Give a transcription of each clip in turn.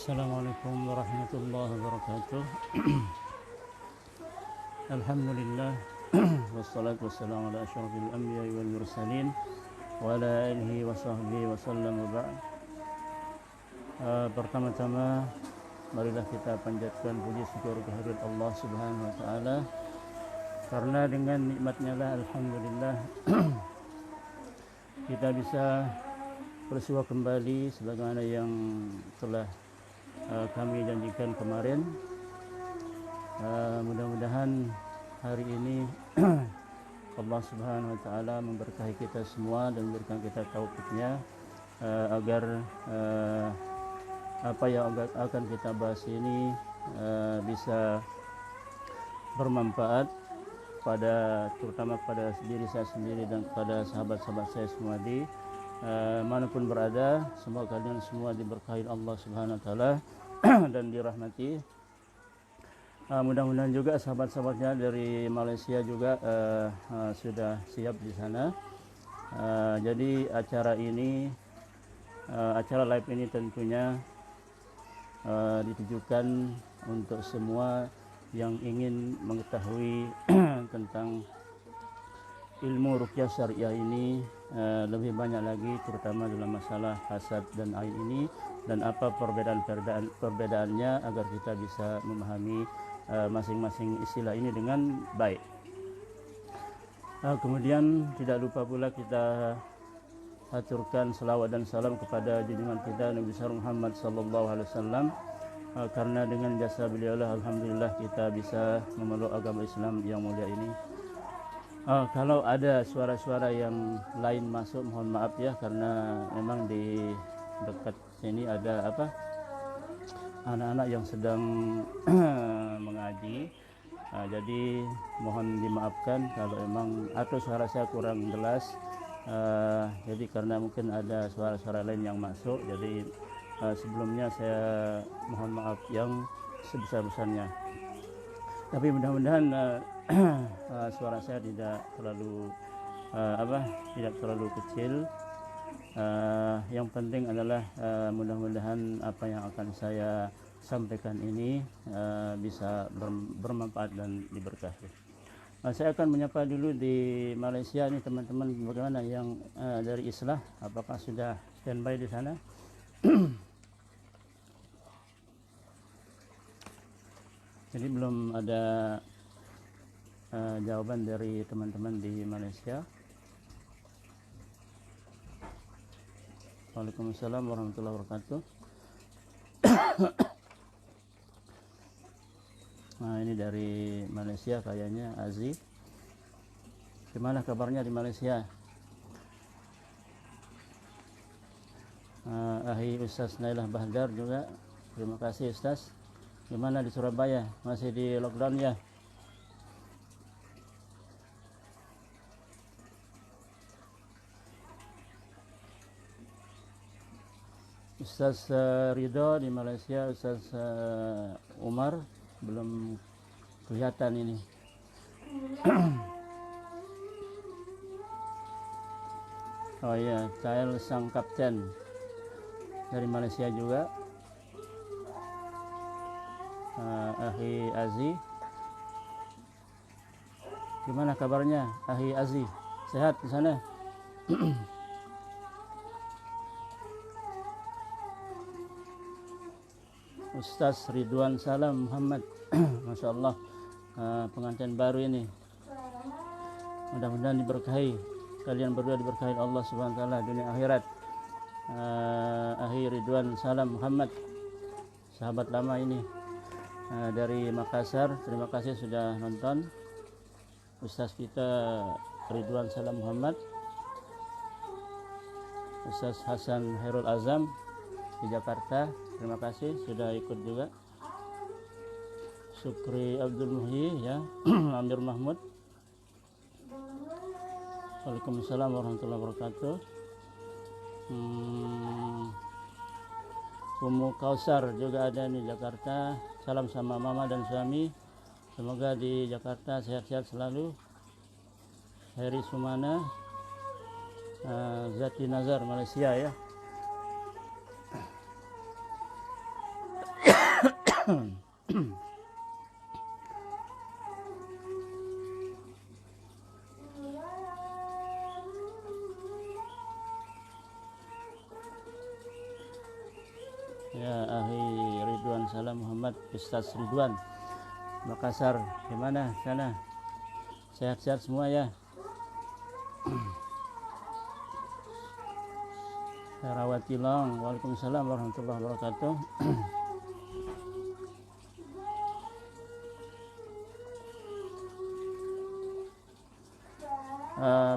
Assalamualaikum warahmatullahi wabarakatuh. Alhamdulillah wassalatu wassalamu ala asyrafil anbiya'i wal mursalin wa ala alihi wa sahbihi wa sallam wa ba'd. Pertama-tama marilah kita panjatkan puji syukur kehadirat Allah Subhanahu wa taala, karena dengan nikmatnya lah alhamdulillah kita bisa bersua kembali sebagaimana yang telah kami janjikan kemarin. Mudah-mudahan hari ini Allah Subhanahu wa taala memberkahi kita semua dan memberikan kita taufiknya agar apa yang akan kita bahas ini bisa bermanfaat terutama pada diri saya sendiri dan kepada sahabat-sahabat saya semua di manapun berada. Semoga kalian semua diberkahi Allah Subhanahu wa taala dan dirahmati. Mudah-mudahan juga sahabat-sahabatnya dari Malaysia juga sudah siap di sana. Jadi acara live ini tentunya ditujukan untuk semua yang ingin mengetahui tentang ilmu ruqyah syariah ini lebih banyak lagi, terutama dalam masalah hasad dan ain ini, dan apa perbedaannya agar kita bisa memahami masing-masing istilah ini dengan baik. Kemudian tidak lupa pula kita aturkan salawat dan salam kepada junjungan kita Nabi besar Muhammad sallallahu alaihi wasallam, karena dengan jasa beliau lah alhamdulillah kita bisa memeluk agama Islam yang mulia ini. Kalau ada suara-suara yang lain masuk, mohon maaf ya, karena memang di dekat sini ada anak-anak yang sedang mengaji. Jadi mohon dimaafkan kalau memang atau suara saya kurang jelas. Jadi karena mungkin ada suara-suara lain yang masuk, jadi sebelumnya saya mohon maaf yang sebesar-besarnya. Tapi mudah-mudahan suara saya tidak terlalu kecil. Yang penting adalah mudah-mudahan apa yang akan saya sampaikan ini bisa bermanfaat dan diberkahi. Saya akan menyapa dulu di Malaysia ini teman-teman, bagaimana yang dari Islah, apakah sudah standby di sana? Jadi belum ada jawaban dari teman-teman di Malaysia. Waalaikumsalam warahmatullahi wabarakatuh. Nah, ini dari Malaysia kayaknya Aziz. Gimana kabarnya di Malaysia? Ahi Ustaz Nailah Bahdar juga. Terima kasih Ustaz. Gimana di Surabaya? Masih di lockdown ya? Ustaz Ridho di Malaysia, Ustaz Umar belum kelihatan ini. Oh iya, Cael sang kapten dari Malaysia juga. Ahi Azi, gimana kabarnya Ahi Azi? Sehat di sana? Ustaz Ridwan Salam Muhammad, Masya Allah, pengantin baru ini. Mudah-mudahan diberkahi, kalian berdua diberkahi Allah Subhanahu wa taala dunia akhirat. Ahi Ridwan Salam Muhammad, sahabat lama ini dari Makassar. Terima kasih sudah nonton. Ustaz kita Ridwan Salam Muhammad, Ustaz Hasan Hairul Azam di Jakarta, terima kasih sudah ikut juga. Syukri Abdul Muhyi ya, Amir Mahmud. Waalaikumsalam warahmatullahi wabarakatuh. Ummu Kausar juga ada di Jakarta. Salam sama mama dan suami. Semoga di Jakarta sehat-sehat selalu. Heri Sumana, Zati Nazar Malaysia ya. Ya, Ahi Ridwan Salam Muhammad Ustaz Ridwan Makassar, gimana sana? Sehat-sehat semua ya? Herawati Long, Waalaikumsalam warahmatullahi wabarakatuh.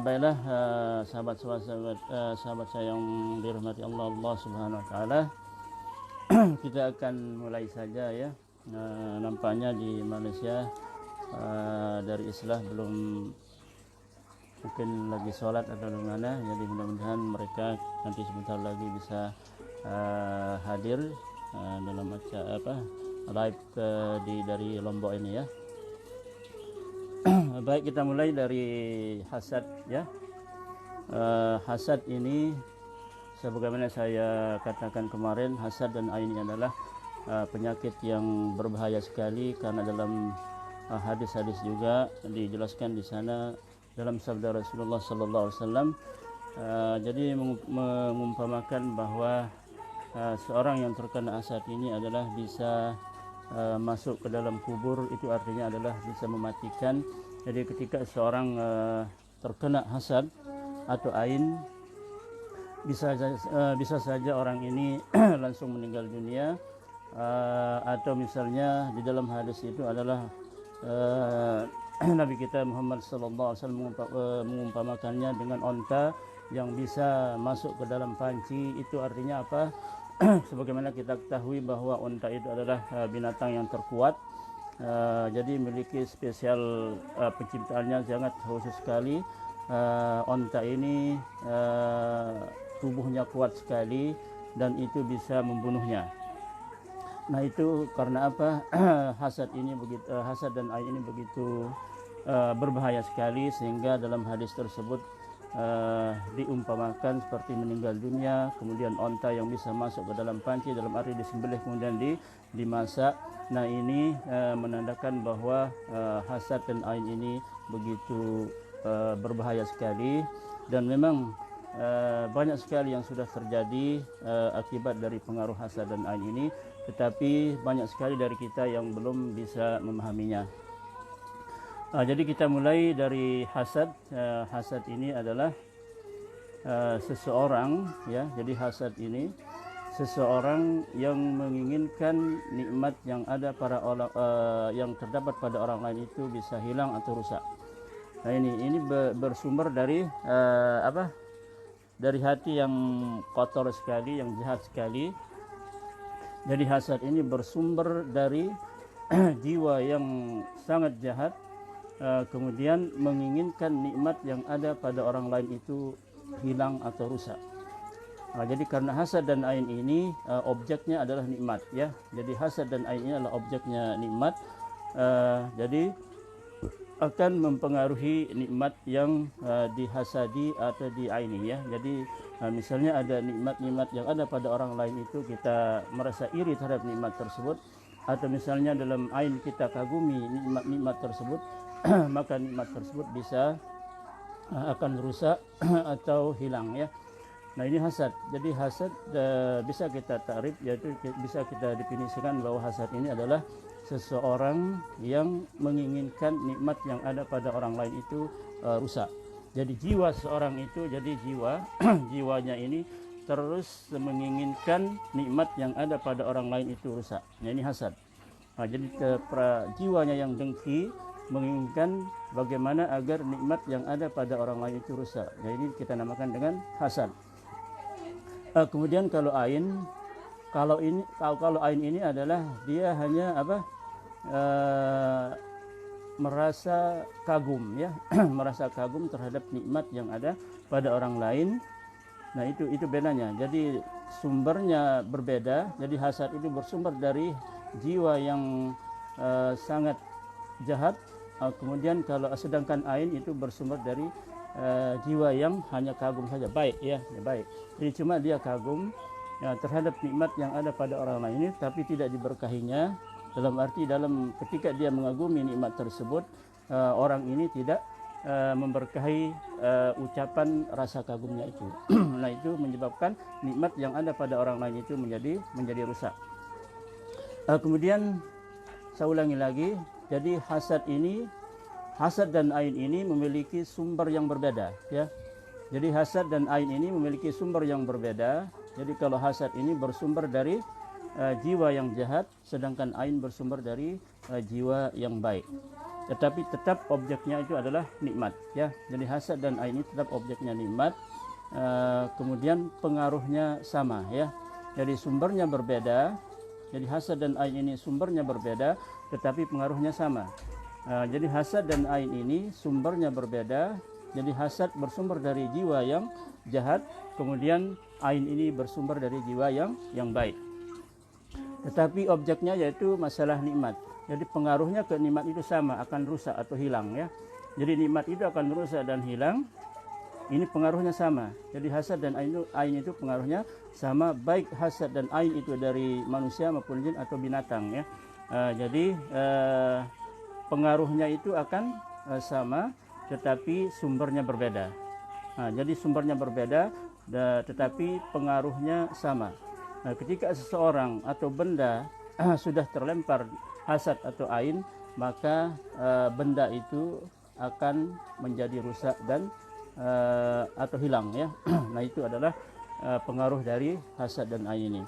Baiklah, sahabat saya yang dirahmati Allah Subhanahu Wa Taala, kita akan mulai saja ya. Nampaknya di Malaysia dari Islah belum, mungkin lagi sholat atau mana, jadi mudah-mudahan mereka nanti sebentar lagi bisa hadir dalam acara live dari Lombok ini ya. Baik, kita mulai dari hasad ya. Hasad ini sebagaimana saya katakan kemarin, hasad dan ain ini adalah penyakit yang berbahaya sekali, karena dalam hadis-hadis juga dijelaskan di sana dalam sabda Rasulullah sallallahu alaihi wasallam. Jadi mengumpamakan bahwa seorang yang terkena hasad ini adalah bisa masuk ke dalam kubur, itu artinya adalah bisa mematikan. Jadi ketika seorang terkena hasad atau ain, bisa saja orang ini langsung meninggal dunia, atau misalnya di dalam hadis itu adalah Nabi kita Muhammad sallallahu alaihi wasallam mengumpamakannya dengan onta yang bisa masuk ke dalam panci. Itu artinya apa? Sebagaimana kita ketahui bahwa onta itu adalah binatang yang terkuat, jadi memiliki spesial penciptaannya sangat khusus sekali. Onta ini tubuhnya kuat sekali dan itu bisa membunuhnya. Nah, itu karena apa? Hasad dan ain ini begitu berbahaya sekali, sehingga dalam hadis tersebut diumpamakan seperti meninggal dunia, kemudian onta yang bisa masuk ke dalam panci, dalam arti disembelih kemudian dimasak. Nah, ini menandakan bahwa hasad dan ain ini begitu berbahaya sekali, dan memang banyak sekali yang sudah terjadi akibat dari pengaruh hasad dan ain ini, tetapi banyak sekali dari kita yang belum bisa memahaminya. Jadi kita mulai dari hasad. Hasad ini adalah seseorang ya. Jadi hasad ini seseorang yang menginginkan nikmat yang ada yang terdapat pada orang lain itu bisa hilang atau rusak. Nah, ini bersumber dari dari hati yang kotor sekali, yang jahat sekali. Jadi hasad ini bersumber dari jiwa yang sangat jahat, kemudian menginginkan nikmat yang ada pada orang lain itu hilang atau rusak. Jadi karena hasad dan ain ini objeknya adalah nikmat ya. Jadi hasad dan ain ini adalah objeknya nikmat, jadi akan mempengaruhi nikmat yang dihasadi atau diaini ya. Jadi misalnya ada nikmat-nikmat yang ada pada orang lain itu kita merasa iri terhadap nikmat tersebut, atau misalnya dalam ain kita kagumi nikmat-nikmat tersebut, maka nikmat tersebut bisa akan rusak atau hilang ya. Nah, ini hasad. Jadi hasad bisa kita takrif, yaitu bisa kita definisikan bahwa hasad ini adalah seseorang yang menginginkan nikmat yang ada pada orang lain itu rusak. Jadi jiwa seorang itu, jadi jiwanya ini terus menginginkan nikmat yang ada pada orang lain itu rusak. Nah, ini hasad. Jadi jiwanya yang dengki menginginkan bagaimana agar nikmat yang ada pada orang lain itu rusak. Nah, ini kita namakan dengan hasad. Kemudian kalau ain, kalau ain ini adalah dia hanya merasa kagum ya, merasa kagum terhadap nikmat yang ada pada orang lain. Nah, itu bedanya. Jadi sumbernya berbeda. Jadi hasad itu bersumber dari jiwa yang sangat jahat. Kemudian kalau sedangkan ain itu bersumber dari jiwa yang hanya kagum saja, baik ya, baik. Jadi cuma dia kagum ya, terhadap nikmat yang ada pada orang lain ini, tapi tidak diberkahinya. Dalam arti ketika dia mengagumi nikmat tersebut, orang ini tidak memberkahi ucapan rasa kagumnya itu. Nah, itu menyebabkan nikmat yang ada pada orang lain itu menjadi rusak. Kemudian saya ulangi lagi, jadi hasad dan ain ini memiliki sumber yang berbeda, ya. Jadi hasad dan ain ini memiliki sumber yang berbeda. Jadi kalau hasad ini bersumber dari jiwa yang jahat, sedangkan ain bersumber dari jiwa yang baik. Tetapi tetap objeknya itu adalah nikmat, ya. Jadi hasad dan ain ini tetap objeknya nikmat. Kemudian pengaruhnya sama, ya. Jadi sumbernya berbeda. Jadi hasad dan ain ini sumbernya berbeda, tetapi pengaruhnya sama. Jadi hasad dan ain ini sumbernya berbeda. Jadi hasad bersumber dari jiwa yang jahat, kemudian ain ini bersumber dari jiwa yang baik. Tetapi objeknya yaitu masalah nikmat. Jadi pengaruhnya ke nikmat itu sama, akan rusak atau hilang, ya. Jadi nikmat itu akan rusak dan hilang. Ini pengaruhnya sama. Jadi hasad dan ain itu pengaruhnya sama, baik hasad dan ain itu dari manusia maupun jin atau binatang, ya. Jadi pengaruhnya itu akan sama, tetapi sumbernya berbeda. Jadi sumbernya berbeda, tetapi pengaruhnya sama. Ketika seseorang atau benda sudah terlempar hasad atau ain, maka benda itu akan menjadi rusak dan atau hilang, ya. Nah, itu adalah pengaruh dari hasad dan ain ini.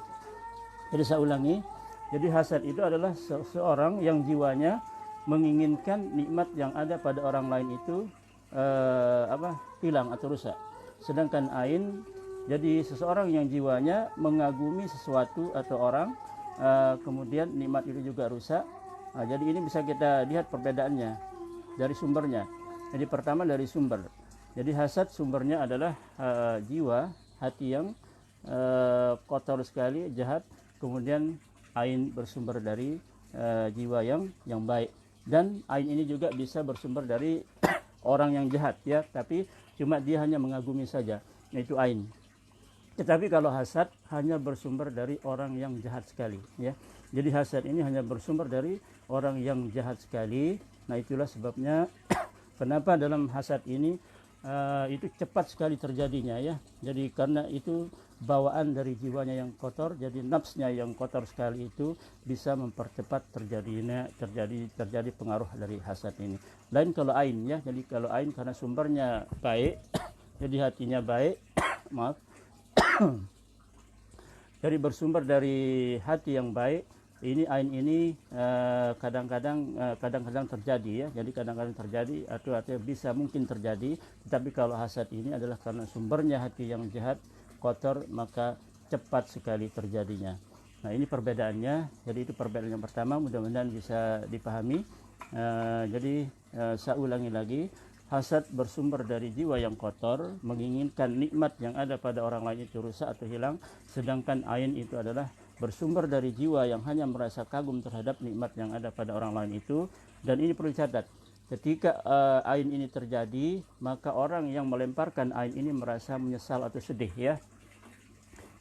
Jadi saya ulangi, jadi hasad itu adalah seseorang yang jiwanya menginginkan nikmat yang ada pada orang lain itu hilang atau rusak. Sedangkan ain, jadi seseorang yang jiwanya mengagumi sesuatu atau orang, kemudian nikmat itu juga rusak. Jadi ini bisa kita lihat perbedaannya dari sumbernya. Jadi pertama dari sumber. Jadi hasad sumbernya adalah jiwa, hati yang kotor sekali, jahat. Kemudian ain bersumber dari jiwa yang baik. Dan ain ini juga bisa bersumber dari orang yang jahat, ya, tapi cuma dia hanya mengagumi saja, yaitu ain. Tetapi kalau hasad hanya bersumber dari orang yang jahat sekali, ya. Jadi hasad ini hanya bersumber dari orang yang jahat sekali. Nah, itulah sebabnya kenapa dalam hasad ini itu cepat sekali terjadinya, ya. Jadi karena itu bawaan dari jiwanya yang kotor, jadi nafsnya yang kotor sekali itu bisa mempercepat terjadi pengaruh dari hasad ini. Lain kalau ain, ya. Jadi kalau ain karena sumbernya baik, jadi hatinya baik, maaf. Jadi bersumber dari hati yang baik, ini ain ini kadang-kadang terjadi, ya. Jadi kadang-kadang terjadi atau bisa mungkin terjadi. Tetapi kalau hasad ini adalah karena sumbernya hati yang jahat, kotor, maka cepat sekali terjadinya. Nah, ini perbedaannya. Jadi itu perbedaan yang pertama, mudah-mudahan bisa dipahami. Jadi saya ulangi lagi, hasad bersumber dari jiwa yang kotor, menginginkan nikmat yang ada pada orang lain itu rusak atau hilang. Sedangkan ain itu adalah bersumber dari jiwa yang hanya merasa kagum terhadap nikmat yang ada pada orang lain itu. Dan ini perlu dicatat, ketika ain ini terjadi, maka orang yang melemparkan ain ini merasa menyesal atau sedih, ya.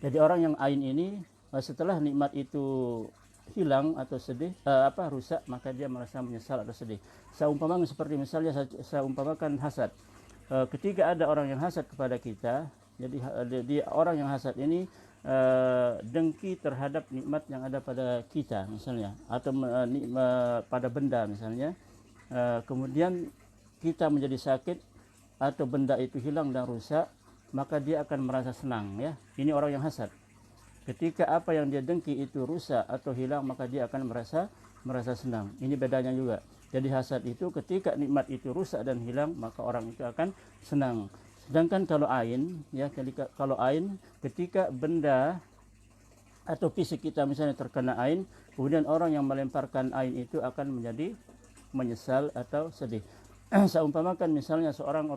Jadi orang yang ain ini setelah nikmat itu hilang atau sedih, rusak, maka dia merasa menyesal atau sedih. Saya umpamakan seperti misalnya saya umpamakan hasad. Ketika ada orang yang hasad kepada kita, jadi orang yang hasad ini dengki terhadap nikmat yang ada pada kita misalnya, atau pada benda misalnya, kemudian kita menjadi sakit atau benda itu hilang dan rusak, maka dia akan merasa senang, ya. Ini orang yang hasad. Ketika apa yang dia dengki itu rusak atau hilang, maka dia akan merasa senang. Ini bedanya juga. Jadi hasad itu ketika nikmat itu rusak dan hilang, maka orang itu akan senang. Sedangkan kalau ain, ya, jadi kalau ain, ketika benda atau fisik kita misalnya terkena ain, kemudian orang yang melemparkan ain itu akan menjadi menyesal atau sedih. Saya umpamakan misalnya seorang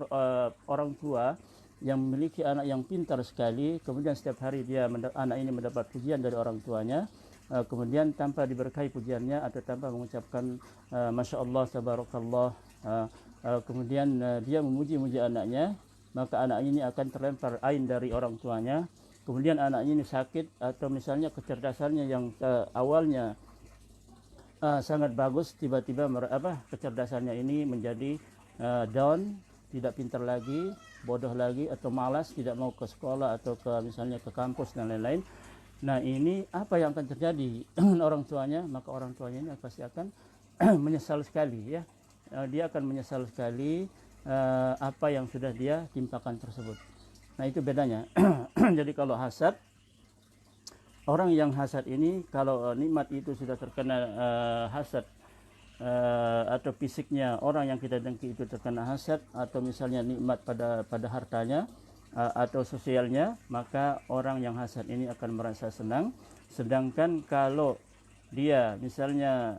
orang tua yang memiliki anak yang pintar sekali, kemudian setiap hari anak ini mendapat pujian dari orang tuanya, kemudian tanpa diberkahi pujiannya atau tanpa mengucapkan Masya Allah, Tabarakallah, kemudian dia memuji-muji anaknya, maka anak ini akan terlempar ain dari orang tuanya. Kemudian anak ini sakit, atau misalnya kecerdasannya yang awalnya sangat bagus, tiba-tiba kecerdasannya ini menjadi down, tidak pintar lagi, bodoh lagi, atau malas, tidak mau ke sekolah atau ke misalnya ke kampus dan lain-lain. Nah, ini apa yang akan terjadi dengan orang tuanya? Maka orang tuanya ini pasti akan menyesal sekali, ya. Dia akan menyesal sekali apa yang sudah dia timpakan tersebut. Nah, itu bedanya. Jadi kalau hasad, orang yang hasad ini kalau nikmat itu sudah terkena hasad, atau fisiknya orang yang kita dengki itu terkena hasad, atau misalnya nikmat pada hartanya atau sosialnya, maka orang yang hasad ini akan merasa senang. Sedangkan kalau dia misalnya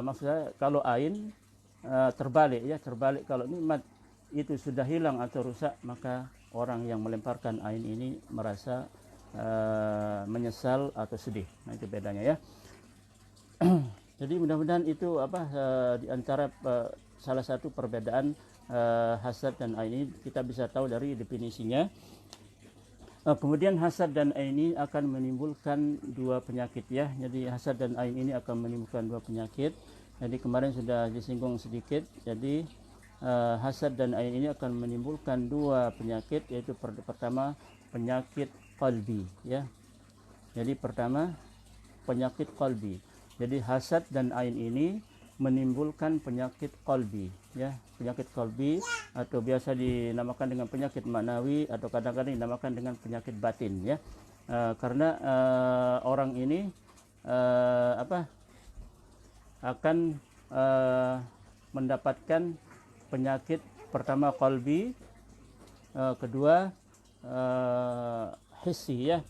maksudnya kalau ain terbalik, ya, terbalik, kalau nikmat itu sudah hilang atau rusak, maka orang yang melemparkan ain ini merasa menyesal atau sedih. Nah, itu bedanya, ya. Jadi mudah-mudahan itu di antara salah satu perbedaan hasad dan ain ini kita bisa tahu dari definisinya. Kemudian hasad dan ain ini akan menimbulkan dua penyakit, ya. Jadi hasad dan ain ini akan menimbulkan dua penyakit. Jadi kemarin sudah disinggung sedikit. Jadi hasad dan ain ini akan menimbulkan dua penyakit, yaitu pertama penyakit qalbi, ya. Jadi pertama penyakit qalbi. Jadi hasad dan ain ini menimbulkan penyakit qalbi, ya. Penyakit qalbi atau biasa dinamakan dengan penyakit maknawi atau kadang-kadang dinamakan dengan penyakit batin, ya. Karena orang ini akan mendapatkan penyakit pertama qalbi, kedua hissi, ya.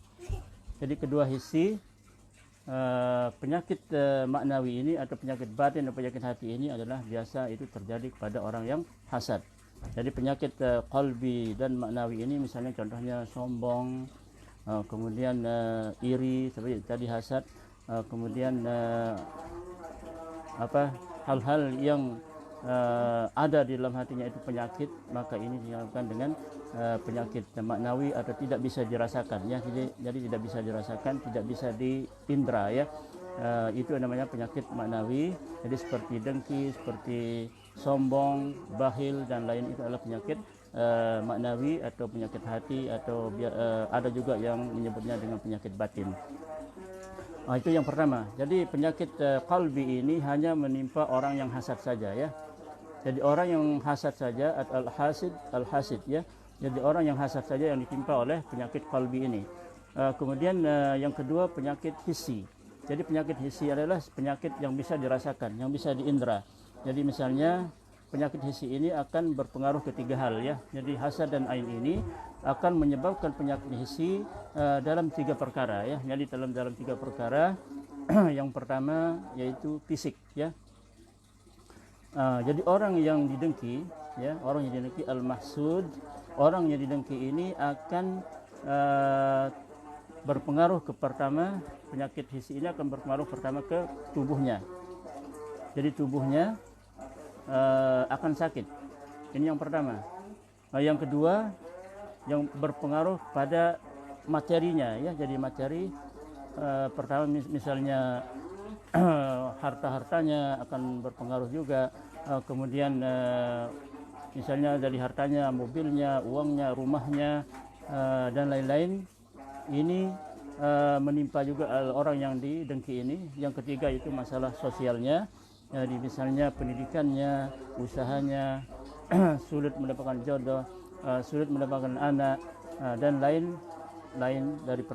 Jadi kedua hissi, penyakit maknawi ini atau penyakit batin atau penyakit hati ini adalah biasa itu terjadi kepada orang yang hasad. Jadi penyakit qalbi dan maknawi ini misalnya contohnya sombong, kemudian iri seperti tadi hasad, kemudian hal-hal yang ada di dalam hatinya itu penyakit, maka ini dinamakan dengan penyakit maknawi atau tidak bisa dirasakan, ya. Jadi tidak bisa dirasakan, tidak bisa diindra, ya. Itu namanya penyakit maknawi. Jadi seperti dengki, seperti sombong, bakhil dan lain, itu adalah penyakit maknawi atau penyakit hati, atau ada juga yang menyebutnya dengan penyakit batin. Itu yang pertama. Jadi penyakit qalbi ini hanya menimpa orang yang hasad saja, ya. Jadi orang yang hasad saja, al-hasid, ya. Jadi orang yang hasad saja yang ditimpa oleh penyakit qalbi ini. Kemudian yang kedua penyakit hissi. Jadi penyakit hissi adalah penyakit yang bisa dirasakan, yang bisa diindra. Jadi misalnya penyakit hissi ini akan berpengaruh ke tiga hal, ya. Jadi hasad dan ain ini akan menyebabkan penyakit hissi dalam tiga perkara, ya. Jadi dalam tiga perkara. Yang pertama yaitu fisik, ya. Jadi orang yang didengki, ya, orang yang didengki al-mahsud, orang yang didengki ini akan berpengaruh ke pertama, penyakit hissi ini akan berpengaruh pertama ke tubuhnya. Jadi tubuhnya akan sakit. Ini yang pertama. Yang kedua, yang berpengaruh pada materinya, ya. Jadi materi pertama misalnya harta-hartanya akan berpengaruh juga. Kemudian misalnya dari hartanya, mobilnya, uangnya, rumahnya, dan lain-lain. Ini menimpa juga orang yang didengki ini. Yang ketiga itu masalah sosialnya. Jadi misalnya pendidikannya, usahanya, sulit mendapatkan jodoh, sulit mendapatkan anak, dan lain dari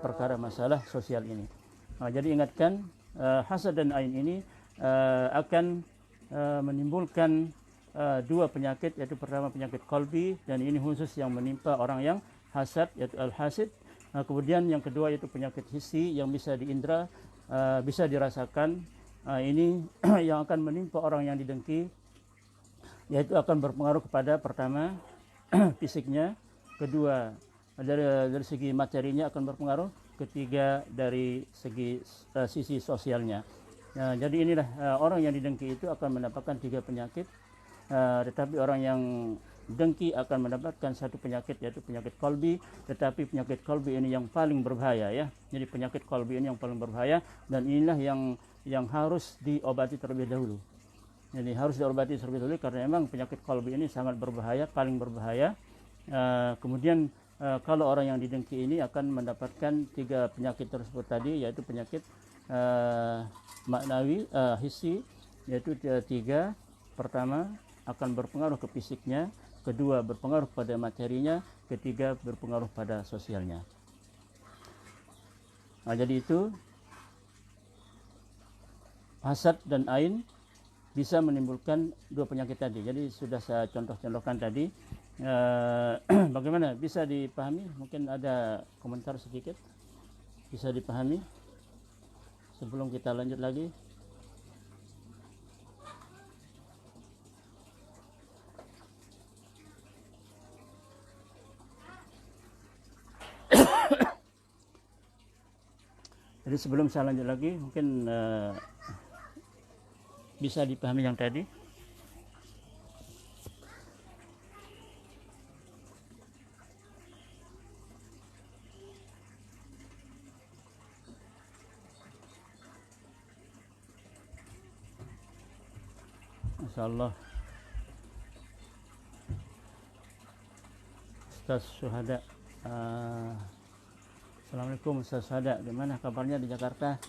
perkara masalah sosial ini. Jadi ingatkan, hasad dan ain ini akan menimbulkan dua penyakit, yaitu pertama penyakit qalbi, dan ini khusus yang menimpa orang yang hasad, yaitu al-hasid. Kemudian yang kedua yaitu penyakit hissi yang bisa diindra, bisa dirasakan. Ini yang akan menimpa orang yang didengki, yaitu akan berpengaruh kepada pertama fisiknya, kedua dari segi materinya akan berpengaruh, ketiga dari segi sisi sosialnya. Jadi inilah orang yang didengki itu akan mendapatkan tiga penyakit. Tetapi orang yang dengki akan mendapatkan satu penyakit, yaitu penyakit qalbi. Tetapi penyakit qalbi ini yang paling berbahaya ya. Jadi penyakit qalbi ini yang paling berbahaya, dan inilah yang harus diobati terlebih dahulu. Jadi harus diobati terlebih dahulu karena memang penyakit qalbi ini sangat berbahaya, paling berbahaya. Kemudian kalau orang yang didengki ini akan mendapatkan 3 penyakit tersebut tadi, yaitu penyakit maknawi, hissi, yaitu 3. Pertama, akan berpengaruh ke fisiknya, kedua berpengaruh pada materinya, ketiga berpengaruh pada sosialnya. Jadi itu hasad dan ain bisa menimbulkan 2 penyakit tadi. Jadi sudah saya contoh-contohkan tadi. Bagaimana bisa dipahami? Mungkin ada komentar sedikit, bisa dipahami sebelum kita lanjut lagi. Jadi sebelum saya lanjut lagi, mungkin bisa dipahami yang tadi. Insyaallah. Ustaz Syuhada, Assalamualaikum Ustaz Syuhada, gimana kabarnya di Jakarta?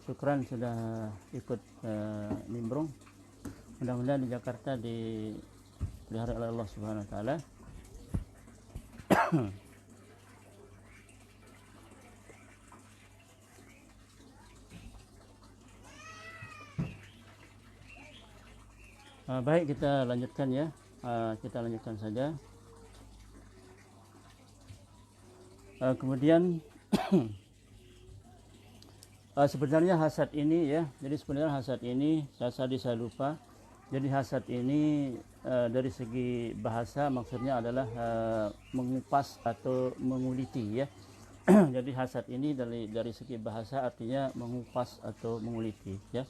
Syukran sudah ikut nimbrung. Mudah-mudahan di Jakarta dipelihara oleh Allah Subhanahu wa taala. Baik, kita lanjutkan ya. Kita lanjutkan saja. Kemudian sebenarnya hasad ini ya. Jadi sebenarnya hasad ini saya lupa. Jadi hasad ini dari segi bahasa maksudnya adalah mengupas atau menguliti ya. Jadi hasad ini dari segi bahasa artinya mengupas atau menguliti ya.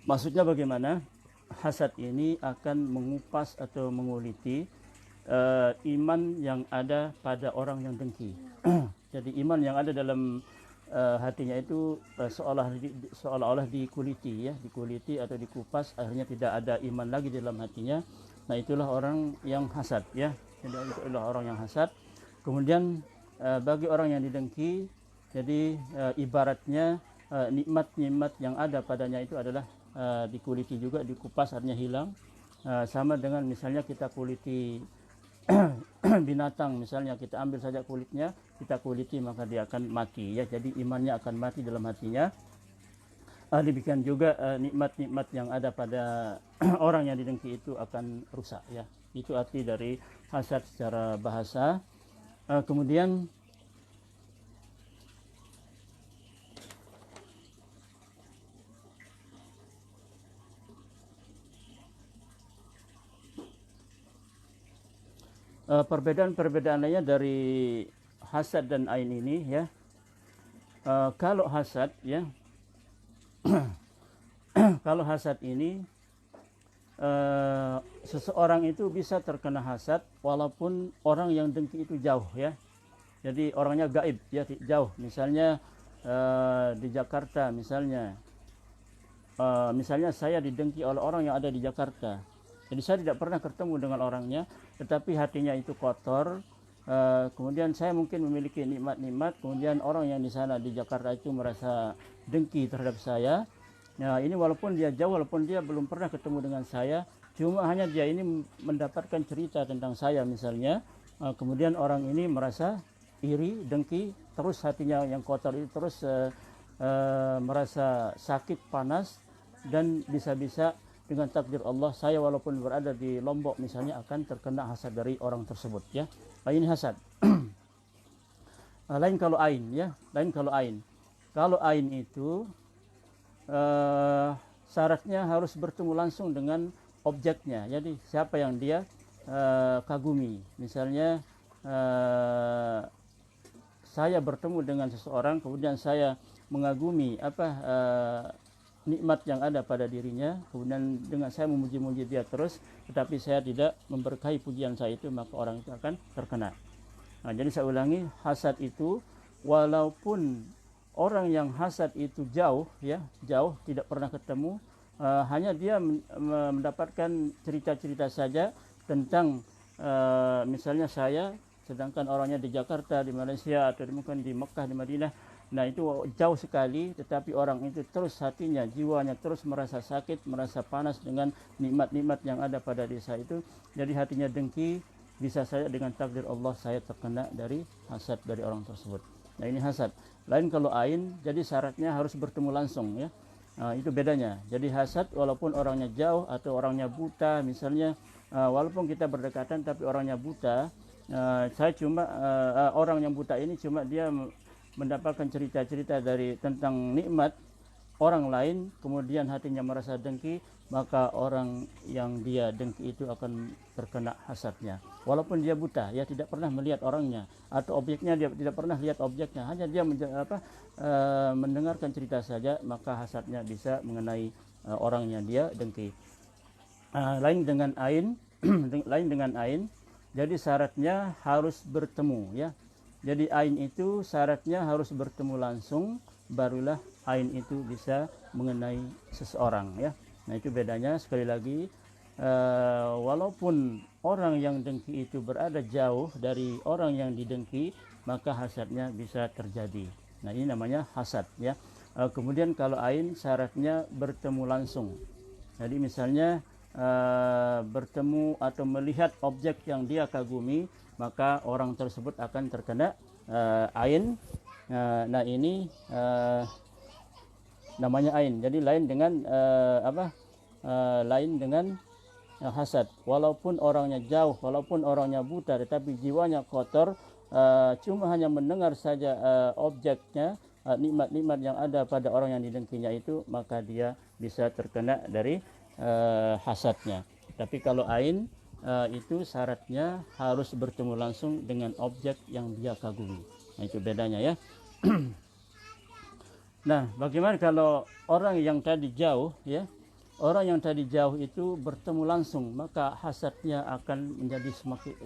Maksudnya bagaimana? Hasad ini akan mengupas atau menguliti iman yang ada pada orang yang dengki. Jadi iman yang ada dalam hatinya itu seolah-olah dikuliti ya, dikuliti atau dikupas, akhirnya tidak ada iman lagi dalam hatinya. Nah, itulah orang yang hasad ya. Jadi itulah orang yang hasad. Kemudian bagi orang yang didengki, jadi ibaratnya nikmat-nikmat yang ada padanya itu adalah dikuliti juga, dikupas artinya hilang. Sama dengan misalnya kita kuliti binatang, misalnya kita ambil saja kulitnya, kita kuliti maka dia akan mati ya. Jadi imannya akan mati dalam hatinya. Demikian juga nikmat-nikmat yang ada pada orang yang didengki itu akan rusak ya. Itu arti dari hasad secara bahasa. Kemudian perbedaan-perbedaan lainnya dari hasad dan ain ini ya. Kalau hasad ya, kalau hasad ini seseorang itu bisa terkena hasad walaupun orang yang dengki itu jauh ya. Jadi orangnya gaib ya, jauh. Misalnya di Jakarta misalnya, misalnya saya didengki oleh orang yang ada di Jakarta. Jadi saya tidak pernah ketemu dengan orangnya, tetapi hatinya itu kotor. Kemudian saya mungkin memiliki nikmat-nikmat, kemudian orang yang di sana di Jakarta itu merasa dengki terhadap saya. Nah, ini walaupun dia jauh, walaupun dia belum pernah ketemu dengan saya, cuma hanya dia ini mendapatkan cerita tentang saya misalnya. Kemudian orang ini merasa iri, dengki, terus hatinya yang kotor itu terus merasa sakit, panas, dan bisa-bisa dengan takdir Allah saya walaupun berada di Lombok misalnya akan terkena hasad dari orang tersebut ya. Ini hasad. Lain kalau ain ya, lain kalau ain. Kalau ain itu syaratnya harus bertemu langsung dengan objeknya. Jadi siapa yang dia kagumi. Misalnya saya bertemu dengan seseorang, kemudian saya mengagumi nikmat yang ada pada dirinya, kemudian dengan saya memuji-muji dia terus, tetapi saya tidak memberkahi pujian saya itu, maka orang itu akan terkena. Nah, jadi saya ulangi, hasad itu walaupun orang yang hasad itu jauh, ya, jauh, tidak pernah ketemu, hanya dia mendapatkan cerita-cerita saja tentang misalnya saya, sedangkan orangnya di Jakarta, di Malaysia, atau mungkin di Mekah, di Madinah. Nah, itu jauh sekali, tetapi orang itu terus hatinya, jiwanya terus merasa sakit, merasa panas dengan nikmat-nikmat yang ada pada desa itu. Jadi hatinya dengki, bisa saja dengan takdir Allah saya terkena dari hasad dari orang tersebut. Nah, ini hasad. Lain kalau ain, jadi syaratnya harus bertemu langsung, ya. Nah, itu bedanya. Jadi hasad walaupun orangnya jauh atau orangnya buta, misalnya walaupun kita berdekatan tapi orangnya buta, saya cuma orang yang buta ini cuma dia mendapatkan cerita-cerita dari tentang nikmat orang lain, kemudian hatinya merasa dengki, maka orang yang dia dengki itu akan terkena hasadnya. Walaupun dia buta, ya, tidak pernah melihat orangnya atau objeknya, dia tidak pernah lihat objeknya, hanya dia mendengarkan cerita saja, maka hasadnya bisa mengenai orang yang dia dengki. Lain dengan ain, lain dengan ain. Jadi syaratnya harus bertemu, ya. Jadi ain itu syaratnya harus bertemu langsung, barulah ain itu bisa mengenai seseorang, ya. Nah, itu bedanya. Sekali lagi, walaupun orang yang dengki itu berada jauh dari orang yang didengki, maka hasadnya bisa terjadi. Nah, ini namanya hasad, ya. Kemudian kalau ain syaratnya bertemu langsung. Jadi misalnya bertemu atau melihat objek yang dia kagumi, maka orang tersebut akan terkena ain. Nah, ini namanya ain. Jadi lain dengan lain dengan hasad. Walaupun orangnya jauh, walaupun orangnya buta, tetapi jiwanya kotor, cuma hanya mendengar saja objeknya, nikmat-nikmat yang ada pada orang yang didengkinya itu, maka dia bisa terkena dari hasadnya. Tapi kalau ain, itu syaratnya harus bertemu langsung dengan objek yang dia kagumi. Nah, itu bedanya, ya. Nah, bagaimana kalau orang yang tadi jauh, ya, orang yang tadi jauh itu bertemu langsung, maka hasadnya akan menjadi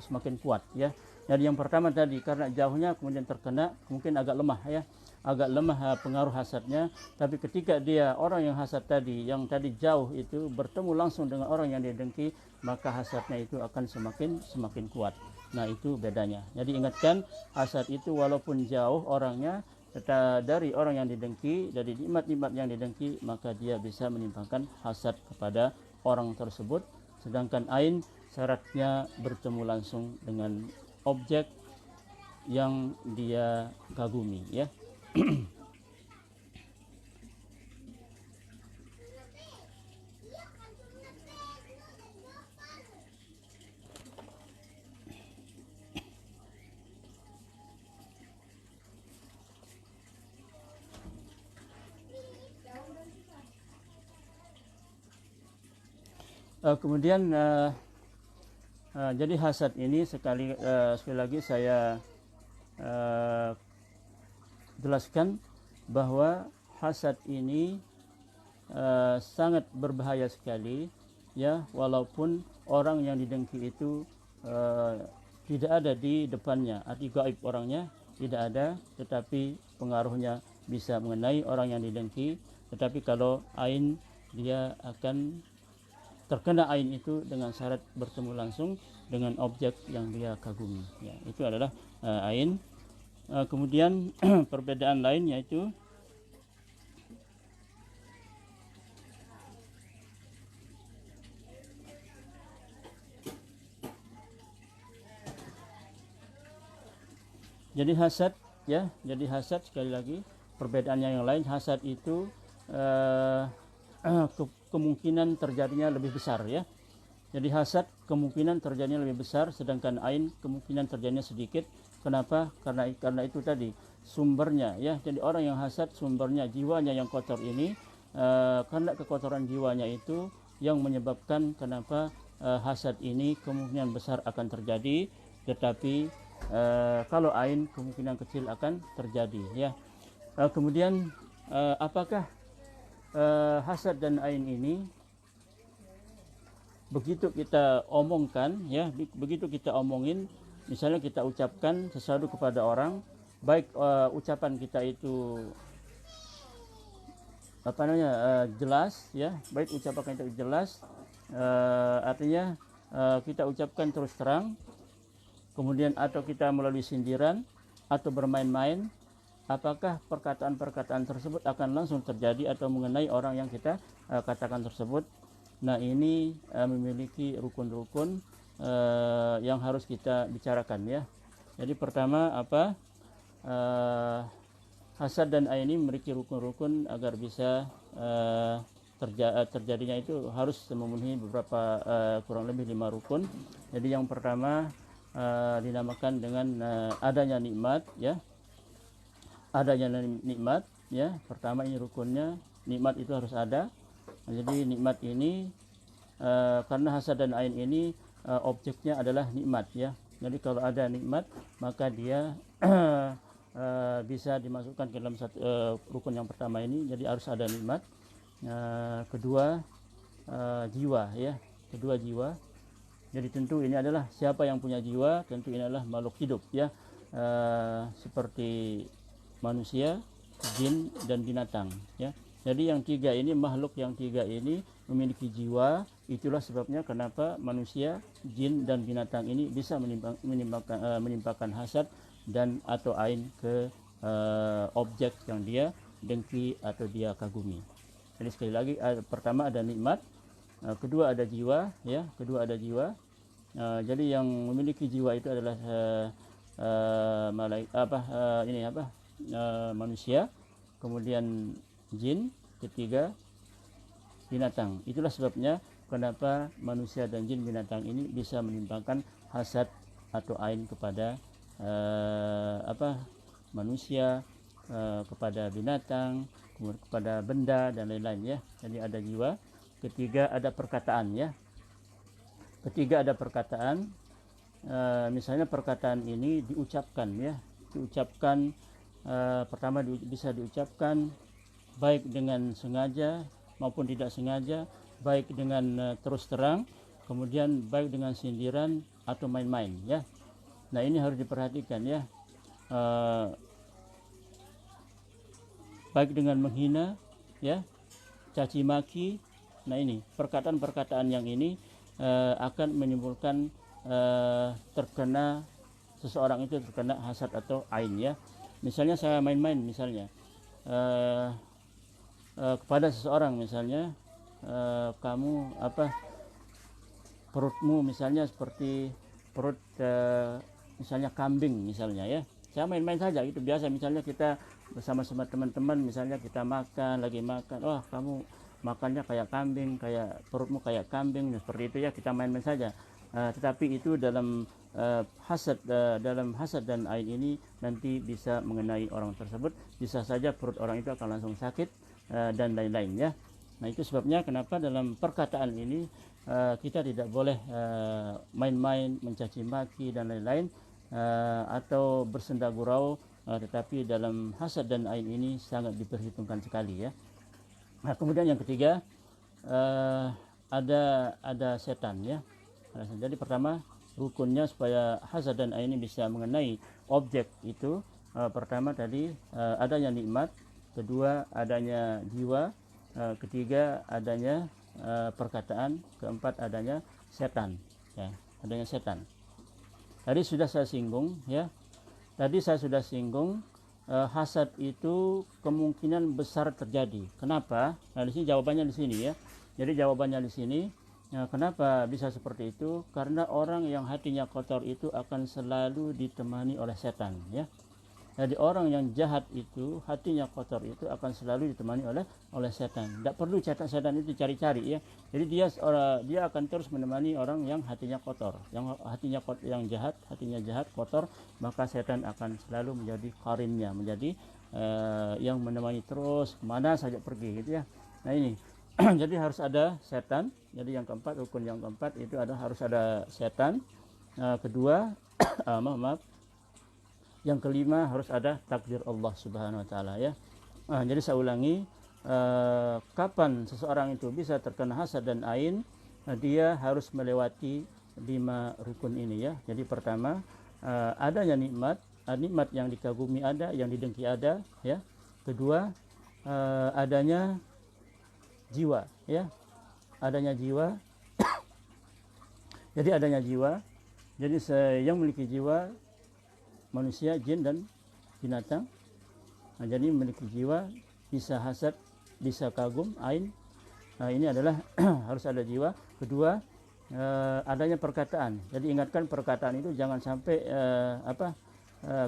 semakin kuat, ya. Jadi yang pertama tadi karena jauhnya kemudian terkena, mungkin agak lemah, ya, agak lemah pengaruh hasadnya. Tapi ketika dia orang yang hasad tadi, yang tadi jauh itu bertemu langsung dengan orang yang dia dengki, maka hasadnya itu akan semakin kuat. Nah, itu bedanya. Jadi ingatkan, hasad itu walaupun jauh orangnya dari orang yang didengki, dari nikmat-nikmat yang didengki, maka dia bisa menimbulkan hasad kepada orang tersebut. Sedangkan ain syaratnya bertemu langsung dengan objek yang dia kagumi, ya. Kemudian jadi hasad ini sekali lagi saya jelaskan bahwa hasad ini sangat berbahaya sekali, ya, walaupun orang yang didengki itu tidak ada di depannya, arti gaib orangnya tidak ada, tetapi pengaruhnya bisa mengenai orang yang didengki. Tetapi kalau ain, dia akan terkena ain itu dengan syarat bertemu langsung dengan objek yang dia kagumi, ya. Itu adalah ain. Kemudian perbedaan lain yaitu jadi hasad, ya. Jadi hasad, sekali lagi perbedaannya yang lain, hasad itu kemungkinan terjadinya lebih besar, ya. Jadi hasad kemungkinan terjadinya lebih besar, sedangkan ain kemungkinan terjadinya sedikit. Kenapa? Karena itu tadi sumbernya, ya. Jadi orang yang hasad sumbernya jiwanya yang kotor ini, karena kekotoran jiwanya itu yang menyebabkan kenapa hasad ini kemungkinan besar akan terjadi. Tetapi kalau ain kemungkinan kecil akan terjadi, ya. Kemudian apakah hasad dan ain ini begitu kita omongkan, ya, begitu kita omongin, misalnya kita ucapkan sesuatu kepada orang, baik ucapan kita itu jelas, ya, baik ucapan kita jelas, artinya kita ucapkan terus terang, kemudian atau kita melalui sindiran atau bermain-main, apakah perkataan-perkataan tersebut akan langsung terjadi atau mengenai orang yang kita katakan tersebut. Nah, ini memiliki rukun-rukun yang harus kita bicarakan, ya. Jadi pertama hasad dan ain ini memiliki rukun-rukun agar bisa terjadinya itu harus memenuhi beberapa kurang lebih 5 rukun. Jadi yang pertama dinamakan dengan adanya nikmat, ya. Adanya nikmat, ya. Pertama ini rukunnya, nikmat itu harus ada. Jadi nikmat ini karena hasad dan ain ini objeknya adalah nikmat, ya. Jadi kalau ada nikmat maka dia bisa dimasukkan ke dalam rukun yang pertama ini. Jadi harus ada nikmat. Kedua jiwa, ya. Kedua jiwa. Jadi tentu ini adalah siapa yang punya jiwa, tentu ini adalah makhluk hidup, ya. Seperti manusia, jin dan binatang, ya. Jadi yang tiga ini, makhluk yang tiga ini memiliki jiwa. Itulah sebabnya kenapa manusia, jin dan binatang ini bisa menimpakan hasad dan atau ain ke objek yang dia dengki atau dia kagumi. Jadi sekali lagi, pertama ada nikmat, kedua ada jiwa, ya, kedua ada jiwa. Jadi yang memiliki jiwa itu adalah manusia, kemudian jin, ketiga binatang. Itulah sebabnya kenapa manusia dan jin binatang ini bisa menimbangkan hasad atau ain kepada manusia, kepada binatang, kemudian kepada benda dan lain-lain, ya. Jadi ada jiwa. Ketiga ada perkataan, ya. Ketiga ada perkataan. Misalnya perkataan ini diucapkan, ya. Diucapkan pertama bisa diucapkan baik dengan sengaja maupun tidak sengaja, baik dengan terus terang, kemudian baik dengan sindiran atau main-main, ya. Nah, ini harus diperhatikan, ya. Baik dengan menghina, ya, caci maki. Nah, ini perkataan-perkataan yang ini akan menimbulkan seseorang itu terkena hasad atau ain, ya. Misalnya saya main-main, misalnya kepada seseorang, misalnya kamu perutmu misalnya seperti perut misalnya kambing, misalnya, ya. Saya main-main saja gitu, biasa. Misalnya kita bersama-sama teman-teman, misalnya kita lagi makan, wah kamu makannya kayak kambing, kayak perutmu kayak kambing, seperti itu, ya. Kita main-main saja. Tetapi itu dalam hasad dan ain ini nanti bisa mengenai orang tersebut, bisa saja perut orang itu akan langsung sakit dan lain-lain, ya. Nah, itu sebabnya kenapa dalam perkataan ini kita tidak boleh main-main, mencaci maki dan lain-lain, atau bersenda gurau, tetapi dalam hasad dan ain ini sangat diperhitungkan sekali, ya. Nah, kemudian yang ketiga ada setan, ya. Jadi pertama rukunnya supaya hasad dan ain ini bisa mengenai objek itu, pertama tadi adanya nikmat, kedua adanya jiwa, ketiga adanya perkataan, keempat adanya setan, ya, adanya setan. Tadi sudah saya singgung, ya. Tadi saya sudah singgung hasad itu kemungkinan besar terjadi. Kenapa? Nah, di sini jawabannya di sini, ya. Jadi jawabannya di sini. Kenapa bisa seperti itu? Karena orang yang hatinya kotor itu akan selalu ditemani oleh setan, ya. Jadi orang yang jahat itu, hatinya kotor itu akan selalu ditemani oleh setan. Tidak perlu setan itu cari-cari, ya. Jadi dia akan terus menemani orang yang hatinya kotor, yang hatinya jahat, kotor, maka setan akan selalu menjadi qarinnya, menjadi yang menemani terus kemana saja pergi, gitu, ya. Nah, ini jadi harus ada setan. Jadi yang keempat, rukun yang keempat itu harus ada setan. Kedua, yang kelima harus ada takdir Allah Subhanahu wa taala, ya. Jadi saya ulangi, kapan seseorang itu bisa terkena hasad dan ain, dia harus melewati 5 rukun ini ya. Jadi pertama, adanya nikmat, nikmat yang dikagumi ada, yang didengki ada ya. Kedua, adanya jiwa ya, adanya jiwa. Jadi adanya jiwa, jadi yang memiliki jiwa manusia, jin dan binatang. Nah, jadi memiliki jiwa, bisa hasad, bisa kagum, ain. Nah, ini adalah harus ada jiwa. Kedua, adanya perkataan. Jadi ingatkan perkataan itu jangan sampai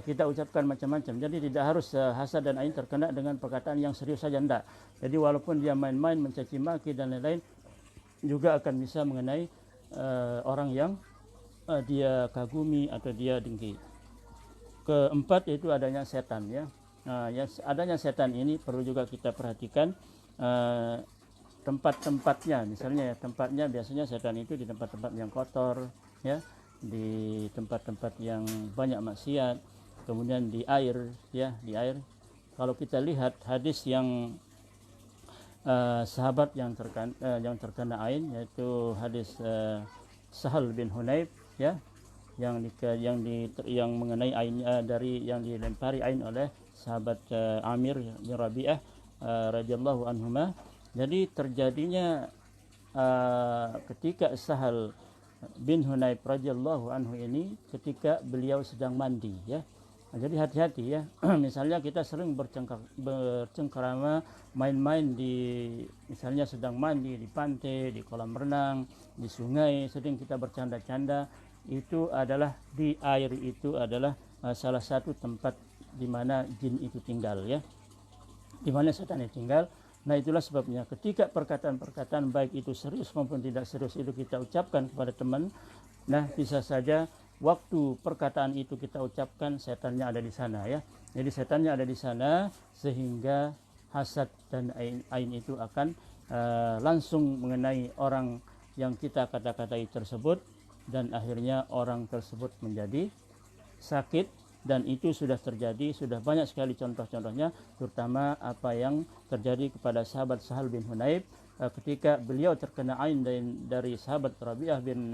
kita ucapkan macam-macam. Jadi tidak harus hasad dan ain terkena dengan perkataan yang serius saja, enggak. Jadi walaupun dia main-main mencaci maki dan lain-lain, juga akan bisa mengenai orang yang dia kagumi atau dia dengki. Keempat yaitu adanya setan ya. Ya, adanya setan ini perlu juga kita perhatikan tempat-tempatnya. Misalnya ya, tempatnya biasanya setan itu di tempat-tempat yang kotor ya, di tempat-tempat yang banyak maksiat, kemudian di air ya, di air. Kalau kita lihat hadis yang sahabat yang terkena ain, yaitu hadis Sahal bin Hunayf ya, yang mengenai ain dari yang dilempari ain oleh sahabat Amir bin Rabi'ah radhiyallahu anhuma. Jadi terjadinya ketika Sahal bin Hunayf radhiyallahu anhu ini ketika beliau sedang mandi ya. Jadi hati-hati ya. Misalnya kita sering bercengkrama, main-main di, misalnya sedang mandi di pantai, di kolam renang, di sungai, sering kita bercanda-canda. Itu adalah di air, itu adalah salah satu tempat di mana jin itu tinggal ya, di mana setan itu tinggal. Nah, itulah sebabnya ketika perkataan-perkataan baik itu serius maupun tidak serius itu kita ucapkan kepada teman, nah bisa saja waktu perkataan itu kita ucapkan setannya ada di sana ya. Jadi setannya ada di sana sehingga hasad dan ain itu akan langsung mengenai orang yang kita kata-katai tersebut, dan akhirnya orang tersebut menjadi sakit. Dan itu sudah terjadi, sudah banyak sekali contoh-contohnya, terutama apa yang terjadi kepada sahabat Sahal bin Hunayf ketika beliau terkena ain dari sahabat Rabi'ah bin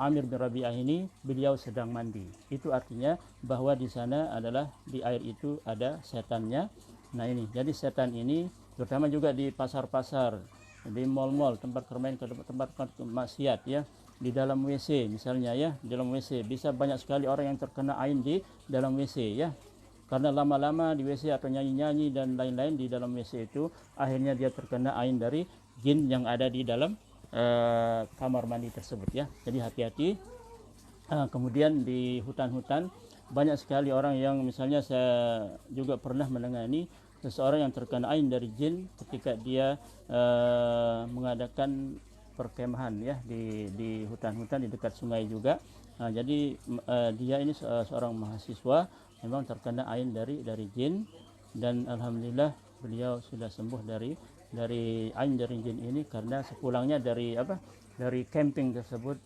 Amir bin Rabi'ah ini. Beliau sedang mandi. Itu artinya bahwa di sana adalah di air itu ada setannya. Nah ini, jadi setan ini terutama juga di pasar-pasar, di mal-mal, tempat bermain, tempat maksiat ya, di dalam WC misalnya ya, di dalam WC bisa banyak sekali orang yang terkena ain di dalam WC ya, karena lama-lama di WC atau nyanyi-nyanyi dan lain-lain di dalam WC itu, akhirnya dia terkena ain dari jin yang ada di dalam kamar mandi tersebut ya. Jadi hati-hati. Kemudian di hutan-hutan banyak sekali orang yang, misalnya saya juga pernah menangani seseorang yang terkena ain dari jin ketika dia mengadakan perkemahan ya di hutan-hutan di dekat sungai juga. Nah, jadi dia ini seorang mahasiswa memang terkena ain dari jin, dan alhamdulillah beliau sudah sembuh dari ain dari jin ini, karena sepulangnya dari camping tersebut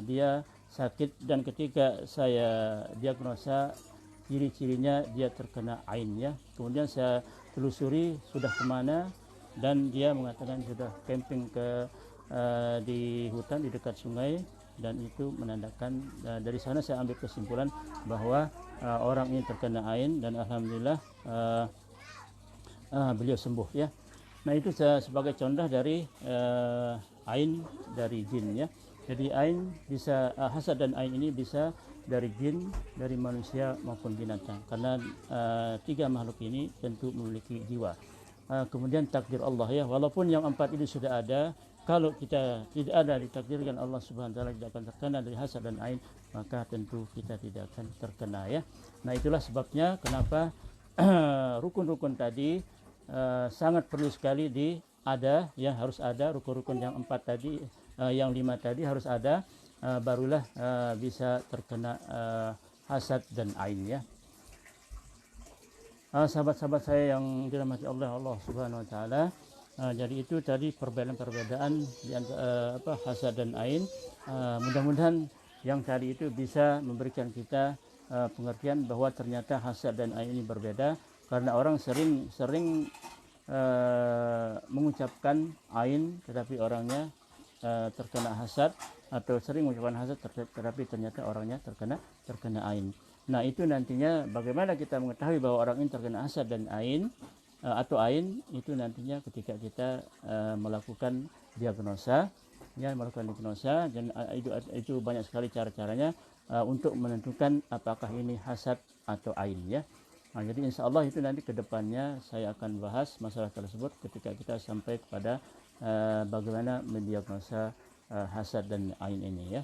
dia sakit, dan ketika saya diagnosa ciri-cirinya dia terkena ain ya. Kemudian saya telusuri sudah kemana, dan dia mengatakan sudah camping di hutan di dekat sungai, dan itu menandakan dari sana saya ambil kesimpulan bahwa orang ini terkena ain, dan alhamdulillah beliau sembuh ya. Nah, itu sebagai contoh dari ain dari jin ya. Jadi ain bisa, hasad dan ain ini bisa dari jin, dari manusia maupun binatang, karena tiga makhluk ini tentu memiliki jiwa. Kemudian takdir Allah ya, walaupun yang empat ini sudah ada, kalau kita tidak ada ditakdirkan Allah Subhanahu wa taala tidak akan terkena dari hasad dan ain, maka tentu kita tidak akan terkena ya. Nah, itulah sebabnya kenapa rukun-rukun tadi sangat perlu sekali harus ada rukun-rukun yang empat tadi, yang 5 tadi harus ada, barulah bisa terkena hasad dan ain ya. Sahabat-sahabat saya yang dirahmati Allah Subhanahu wa taala, jadi itu tadi perbedaan-perbedaan di antara hasad dan ain. Mudah-mudahan yang tadi itu bisa memberikan kita pengertian bahwa ternyata hasad dan ain ini berbeda, karena orang sering mengucapkan ain tetapi orangnya terkena hasad, atau sering mengucapkan hasad tetapi ternyata orangnya terkena ain. Nah, itu nantinya bagaimana kita mengetahui bahwa orang ini terkena hasad dan ain atau ain, itu nantinya ketika kita melakukan diagnosa, ya, melakukan diagnosa. Dan itu banyak sekali cara-caranya untuk menentukan apakah ini hasad atau ain, ya. Nah, jadi insya Allah itu nanti kedepannya saya akan bahas masalah tersebut ketika kita sampai kepada bagaimana mendiagnosa hasad dan ain ini, ya.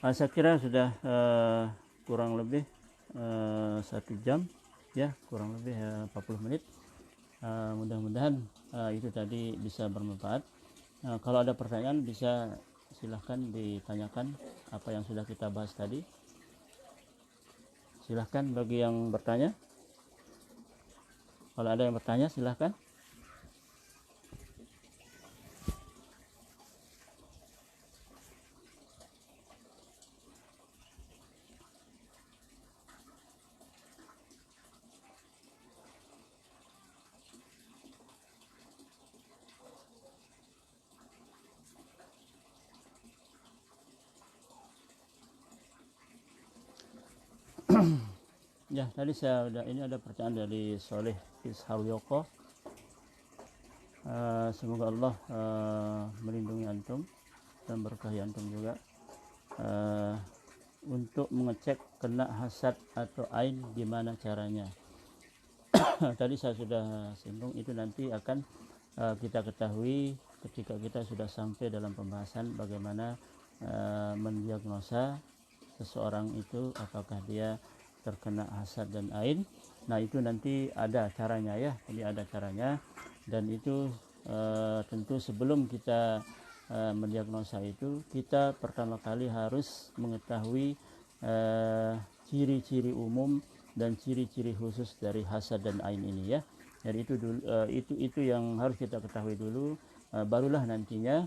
Saya kira sudah kurang lebih 1 jam, ya, kurang lebih 40 menit. Mudah-mudahan itu tadi bisa bermanfaat. Kalau ada pertanyaan bisa silahkan ditanyakan apa yang sudah kita bahas tadi. Silahkan bagi yang bertanya. Kalau ada yang bertanya silahkan. Ya, tadi ini ada pertanyaan dari Soleh Isharyoko. Semoga Allah melindungi antum dan berkahi antum juga. Untuk mengecek kena hasad atau ain gimana caranya? Tadi saya sudah singgung, itu nanti akan kita ketahui ketika kita sudah sampai dalam pembahasan bagaimana mendiagnosa seseorang itu apakah dia terkena hasad dan ain. Nah, itu nanti ada caranya, ya. Jadi ada caranya, dan itu tentu sebelum kita mendiagnosa itu, kita pertama kali harus mengetahui ciri-ciri umum dan ciri-ciri khusus dari hasad dan ain ini, ya. Jadi itu dulu, itu yang harus kita ketahui dulu, barulah nantinya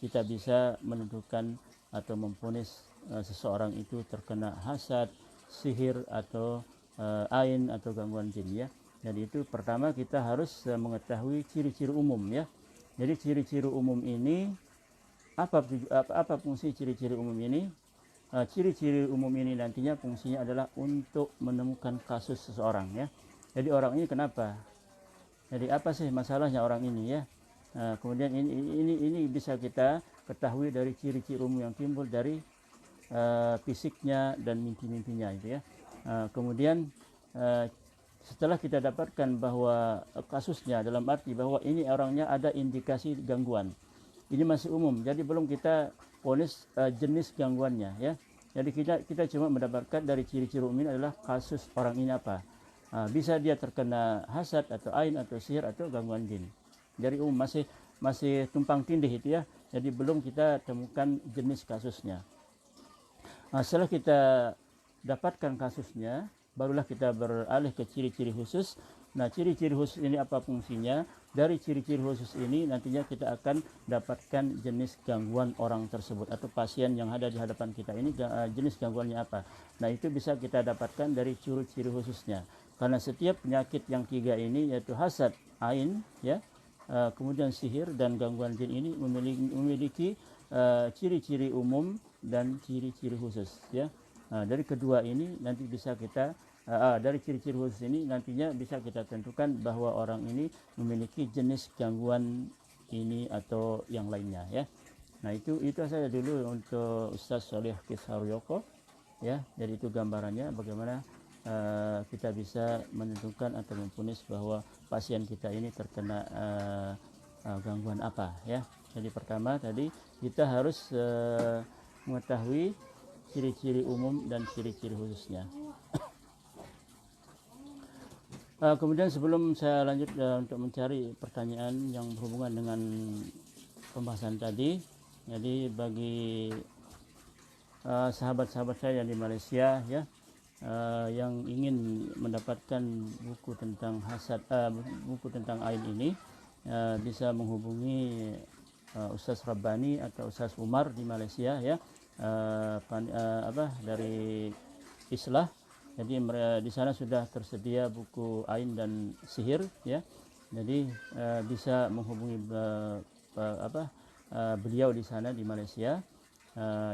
kita bisa menentukan atau memvonis seseorang itu terkena hasad, sihir atau ain atau gangguan jin, ya. Jadi itu pertama kita harus mengetahui ciri-ciri umum, ya. Jadi ciri-ciri umum ini apa fungsi ciri-ciri umum ini? Ciri-ciri umum ini nantinya fungsinya adalah untuk menemukan kasus seseorang, ya. Jadi orang ini kenapa? Jadi apa sih masalahnya orang ini, ya? Kemudian ini bisa kita ketahui dari ciri-ciri umum yang timbul dari fisiknya dan mimpi-mimpinya, itu, ya. Kemudian setelah kita dapatkan bahwa kasusnya, dalam arti bahwa ini orangnya ada indikasi gangguan, ini masih umum, jadi belum kita vonis jenis gangguannya, ya. Jadi kita cuma mendapatkan dari ciri-ciri umum ini adalah kasus orang ini apa. Bisa dia terkena hasad atau ain atau sihir atau gangguan jin. Jadi umum, masih tumpang tindih itu, ya. Jadi belum kita temukan jenis kasusnya. Setelah kita dapatkan kasusnya, barulah kita beralih ke ciri-ciri khusus. Nah, ciri-ciri khusus ini apa fungsinya? Dari ciri-ciri khusus ini nantinya kita akan dapatkan jenis gangguan orang tersebut atau pasien yang ada di hadapan kita ini, jenis gangguannya apa. Nah, itu bisa kita dapatkan dari ciri-ciri khususnya. Karena setiap penyakit yang 3 ini, yaitu hasad, ain, ya, kemudian sihir dan gangguan jin ini memiliki ciri-ciri umum dan ciri-ciri khusus, ya. Dari kedua ini nanti bisa kita dari ciri-ciri khusus ini nantinya bisa kita tentukan bahwa orang ini memiliki jenis gangguan ini atau yang lainnya, ya. Nah, itu saja dulu untuk Ustaz Soleh Isharyoko, ya. Jadi itu gambarannya bagaimana kita bisa menentukan atau memvonis bahwa pasien kita ini terkena gangguan apa, ya. Jadi pertama tadi kita harus mengetahui ciri-ciri umum dan ciri-ciri khususnya. Kemudian sebelum saya lanjut untuk mencari pertanyaan yang berhubungan dengan pembahasan tadi, jadi bagi sahabat-sahabat saya yang di Malaysia, ya, yang ingin mendapatkan buku tentang hasad, buku tentang ain ini, bisa menghubungi Ustaz Rabbani atau Ustaz Umar di Malaysia, ya. Dari Islah, Jadi di sana sudah tersedia buku ain dan sihir ya. Jadi bisa menghubungi beliau di sana di Malaysia.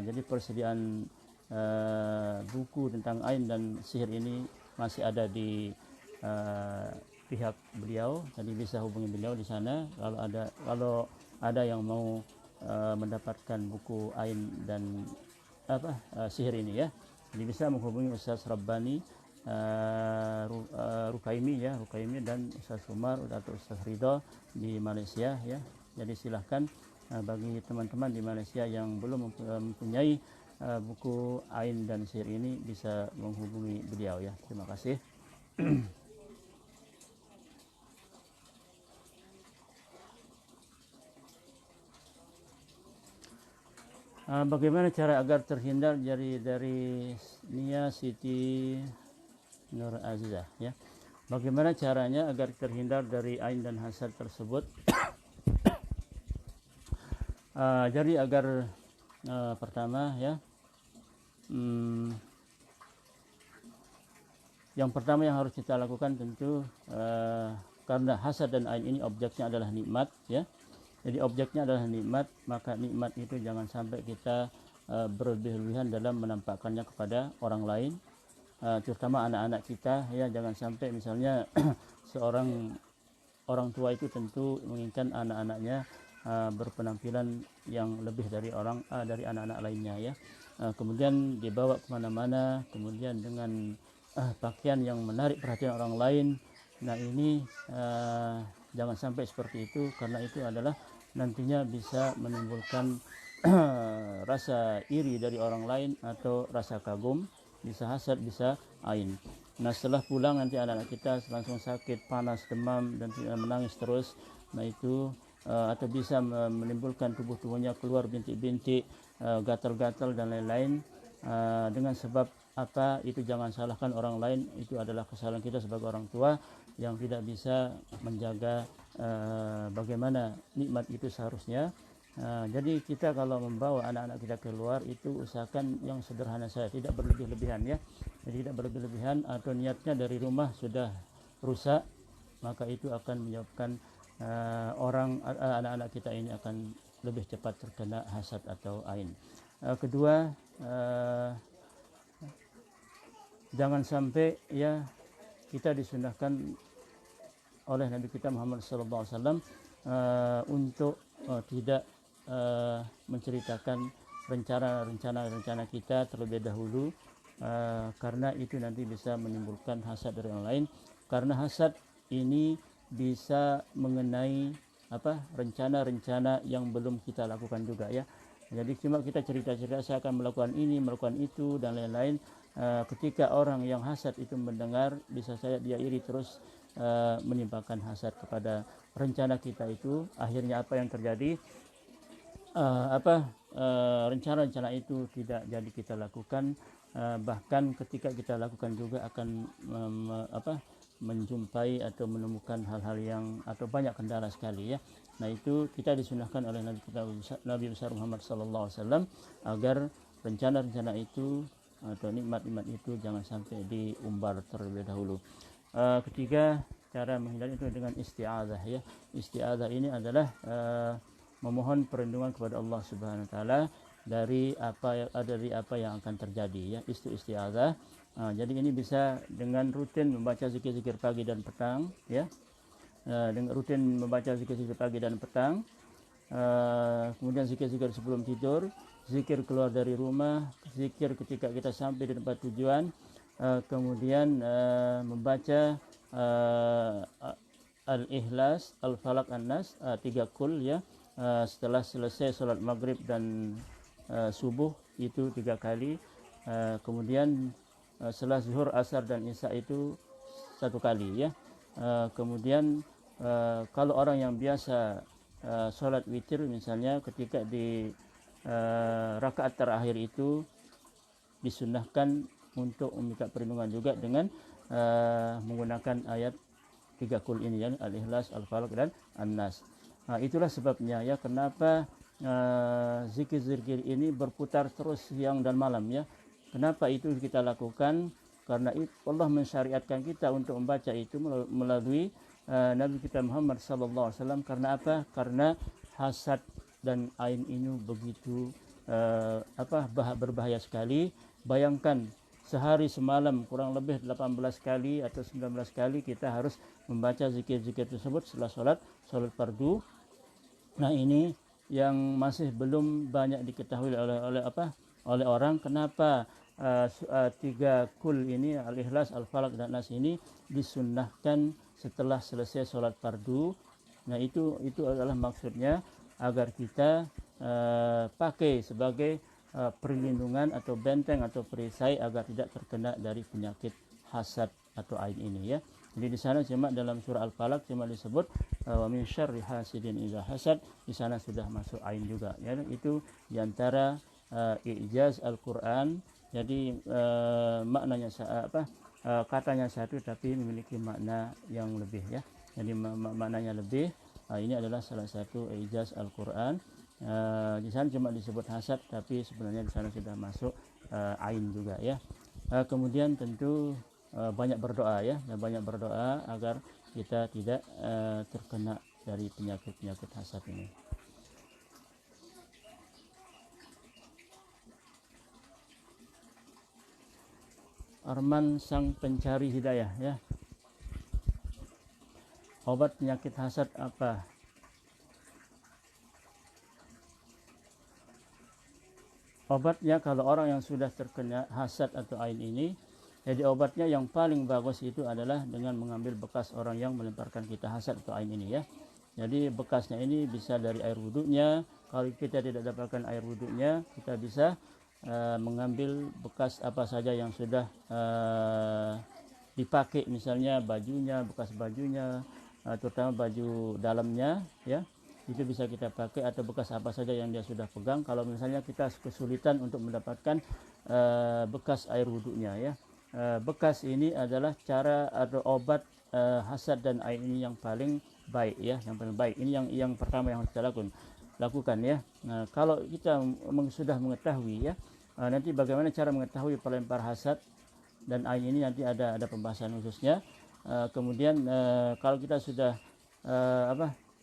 Jadi persediaan buku tentang ain dan sihir ini masih ada di pihak beliau. Jadi bisa hubungi beliau di sana kalau ada yang mau mendapatkan buku ain dan sihir ini ya. Jadi bisa menghubungi Ustaz Rabbani Rukaimi dan Ustaz Umar atau Ustaz Ridho di Malaysia ya. Jadi silahkan bagi teman-teman di Malaysia yang belum mempunyai buku ain dan sihir ini bisa menghubungi beliau ya. Terima kasih. Bagaimana cara agar terhindar dari Nia Siti Nur Azizah ya. Bagaimana caranya agar terhindar dari ain dan hasad tersebut? Jadi agar pertama ya, yang pertama yang harus kita lakukan tentu karena hasad dan ain ini objeknya adalah nikmat ya. Jadi objeknya adalah nikmat, maka nikmat itu jangan sampai kita berlebih-lebihan dalam menampakkannya kepada orang lain, terutama anak-anak kita ya. Jangan sampai misalnya seorang orang tua itu tentu menginginkan anak-anaknya berpenampilan yang lebih dari anak-anak lainnya ya. Kemudian dibawa kemana-mana, kemudian dengan pakaian yang menarik perhatian orang lain. Nah ini jangan sampai seperti itu, karena itu adalah nantinya bisa menimbulkan rasa iri dari orang lain atau rasa kagum, bisa hasad, bisa ain. Nah setelah pulang nanti anak-anak kita langsung sakit, panas, demam dan menangis terus. Nah itu atau bisa menimbulkan tubuhnya keluar bintik-bintik, gatal-gatal dan lain-lain. Dengan sebab apa itu jangan salahkan orang lain, itu adalah kesalahan kita sebagai orang tua yang tidak bisa menjaga bagaimana nikmat itu seharusnya. Jadi kita kalau membawa anak-anak kita keluar itu usahakan yang sederhana saja, tidak berlebih-lebihan ya. Jadi tidak berlebih-lebihan, atau niatnya dari rumah sudah rusak, maka itu akan menyebabkan anak-anak kita ini akan lebih cepat terkena hasad atau ain. Kedua, jangan sampai ya kita disunahkan oleh Nabi kita Muhammad SAW untuk tidak menceritakan rencana kita terlebih dahulu, karena itu nanti bisa menimbulkan hasad dari orang lain. Karena hasad ini bisa mengenai rencana-rencana yang belum kita lakukan juga ya. Jadi cuma kita cerita-cerita saya akan melakukan ini, melakukan itu dan lain-lain. Ketika orang yang hasad itu mendengar, bisa saja dia iri terus menimpakan hasad kepada rencana kita itu. Akhirnya apa yang terjadi? Rencana-rencana itu tidak jadi kita lakukan. Bahkan ketika kita lakukan juga akan menjumpai atau menemukan hal-hal yang atau banyak kendala sekali ya. Nah itu kita disunahkan oleh Nabi besar Muhammad SAW agar rencana-rencana itu atau nikmat-nikmat itu jangan sampai diumbar terlebih dahulu. Ketiga, cara menghindari itu dengan isti'adzah ya. Isti'adzah ini adalah memohon perlindungan kepada Allah Subhanahu wa taala dari apa yang akan terjadi ya. Isti'adzah. Jadi ini bisa dengan rutin membaca zikir-zikir pagi dan petang ya. Dengan rutin membaca zikir-zikir pagi dan petang. Kemudian zikir-zikir sebelum tidur, zikir keluar dari rumah, zikir ketika kita sampai di tempat tujuan, kemudian membaca Al-Ikhlas, Al-Falaq, An-Nas, 3 kul ya. Setelah selesai salat maghrib dan subuh itu 3 kali. Kemudian setelah zuhur, asar dan isya itu 1 kali ya. Kemudian kalau orang yang biasa sholat witir misalnya, ketika di rakaat terakhir itu disunnahkan untuk meminta perlindungan juga dengan menggunakan ayat 3 kul ini ya, Al-Ikhlas, Al-Falaq dan An-Nas. Itulah sebabnya ya kenapa zikir-zikir ini berputar terus siang dan malam ya. Kenapa itu kita lakukan? karena Allah mensyariatkan kita untuk membaca itu melalui Nabi kita Muhammad sallallahu alaihi wasallam. Karena apa? Karena hasad dan ain ini begitu berbahaya sekali. Bayangkan sehari semalam kurang lebih 18 kali atau 19 kali kita harus membaca zikir-zikir tersebut setelah salat fardu. Nah, ini yang masih belum banyak diketahui oleh orang. Kenapa 3 kul ini, Al-Ikhlas, Al-Falaq dan Nas ini disunnahkan setelah selesai sholat fardu. Nah, itu adalah maksudnya agar kita pakai sebagai perlindungan atau benteng atau perisai agar tidak terkena dari penyakit hasad atau ain ini, ya. Jadi di sana cuma dalam surah Al-Falaq cuma disebut wa min syarri hasidin idza hasad, di sana sudah masuk ain juga, ya. Itu diantara i'jaz Al-Quran. Jadi maknanya katanya satu tapi memiliki makna yang lebih, ya. Jadi maknanya lebih. Ini adalah salah satu i'jaz Al-Quran. Di sana cuma disebut hasad tapi sebenarnya di sana sudah masuk ain juga, ya. Kemudian tentu banyak berdoa, ya. Banyak berdoa agar kita tidak terkena dari penyakit hasad ini. Arman sang pencari hidayah, ya. Obat penyakit hasad apa? Obatnya kalau orang yang sudah terkena hasad atau ain ini, jadi obatnya yang paling bagus itu adalah dengan mengambil bekas orang yang melemparkan kita hasad atau ain ini, ya. Jadi bekasnya ini bisa dari air wudhunya. Kalau kita tidak dapatkan air wudhunya, kita bisa mengambil bekas apa saja yang sudah dipakai, misalnya bajunya, bekas bajunya, terutama baju dalamnya, ya. Itu bisa kita pakai, atau bekas apa saja yang dia sudah pegang. Kalau misalnya kita kesulitan untuk mendapatkan bekas air wudhunya, ya. Bekas ini adalah cara atau obat hasad dan ain ini yang paling baik, ya, yang paling baik. Ini yang pertama yang harus kita lakukan, ya. Nah, kalau kita sudah mengetahui, ya, nanti bagaimana cara mengetahui pelempar hasad dan ain ini, nanti ada pembahasan khususnya. Kemudian kalau kita sudah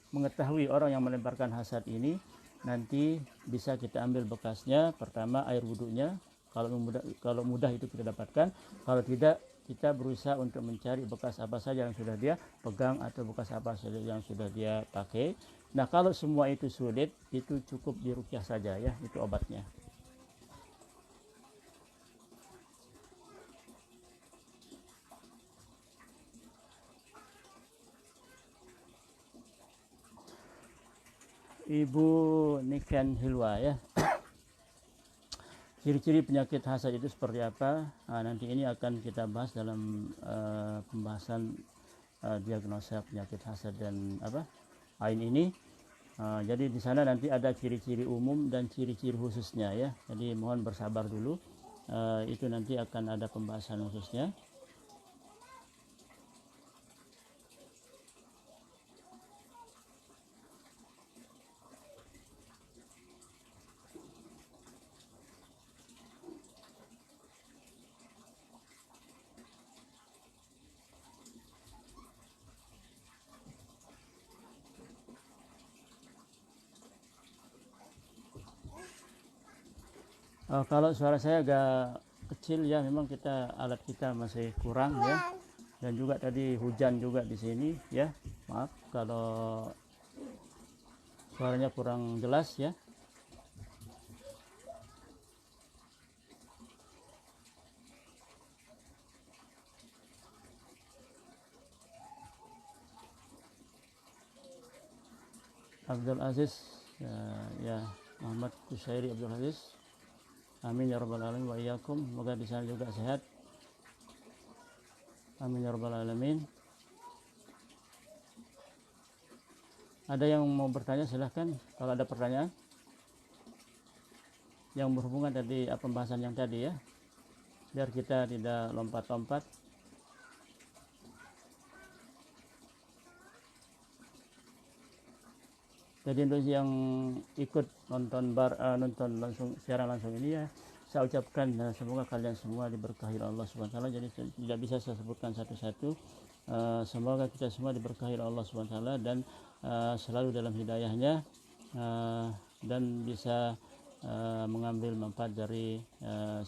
mengetahui orang yang melemparkan hasad ini, nanti bisa kita ambil bekasnya. Pertama air wudhunya, kalau mudah itu kita dapatkan. Kalau tidak, kita berusaha untuk mencari bekas apa saja yang sudah dia pegang atau bekas apa saja yang sudah dia pakai. Nah, kalau semua itu sulit, itu cukup diruqyah saja, ya, itu obatnya. Ibu Niken Hilwa, ya. Ciri-ciri penyakit hasad itu seperti apa? Nah, nanti ini akan kita bahas dalam pembahasan diagnosa penyakit hasad dan ain ini. Jadi di sana nanti ada ciri-ciri umum dan ciri-ciri khususnya, ya. Jadi mohon bersabar dulu. Itu nanti akan ada pembahasan khususnya. Kalau suara saya agak kecil, ya, memang alat kita masih kurang, ya. Dan juga tadi hujan juga di sini, ya. Maaf kalau suaranya kurang jelas, ya. Abdul Aziz, ya, Muhammad Kusyairi Abdul Aziz. Amin ya rabbal alamin wa iyyakum. Semoga di sana juga sehat. Amin ya rabbal alamin. Ada yang mau bertanya, silahkan kalau ada pertanyaan yang berhubungan tadi pembahasan yang tadi, ya, biar kita tidak lompat-lompat. Jadi untuk yang ikut nonton langsung siaran langsung ini, ya, saya ucapkan semoga kalian semua diberkahi oleh Allah Subhanahu wa taala. Jadi tidak bisa saya sebutkan satu-satu. Semoga kita semua diberkahi oleh Allah Subhanahu wa taala dan selalu dalam hidayahnya dan bisa mengambil manfaat dari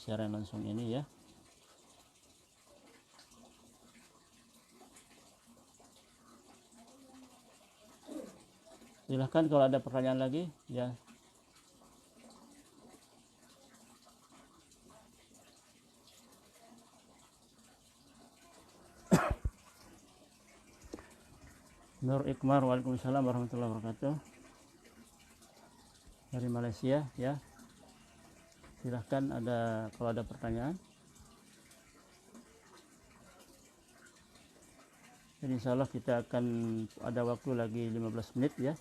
siaran langsung ini ya. Silahkan kalau ada pertanyaan lagi ya. Nur Ikmar, waalaikumsalam warahmatullahi wabarakatuh, dari Malaysia ya. Silahkan kalau ada pertanyaan. Jadi insya Allah kita akan ada waktu lagi 15 menit ya.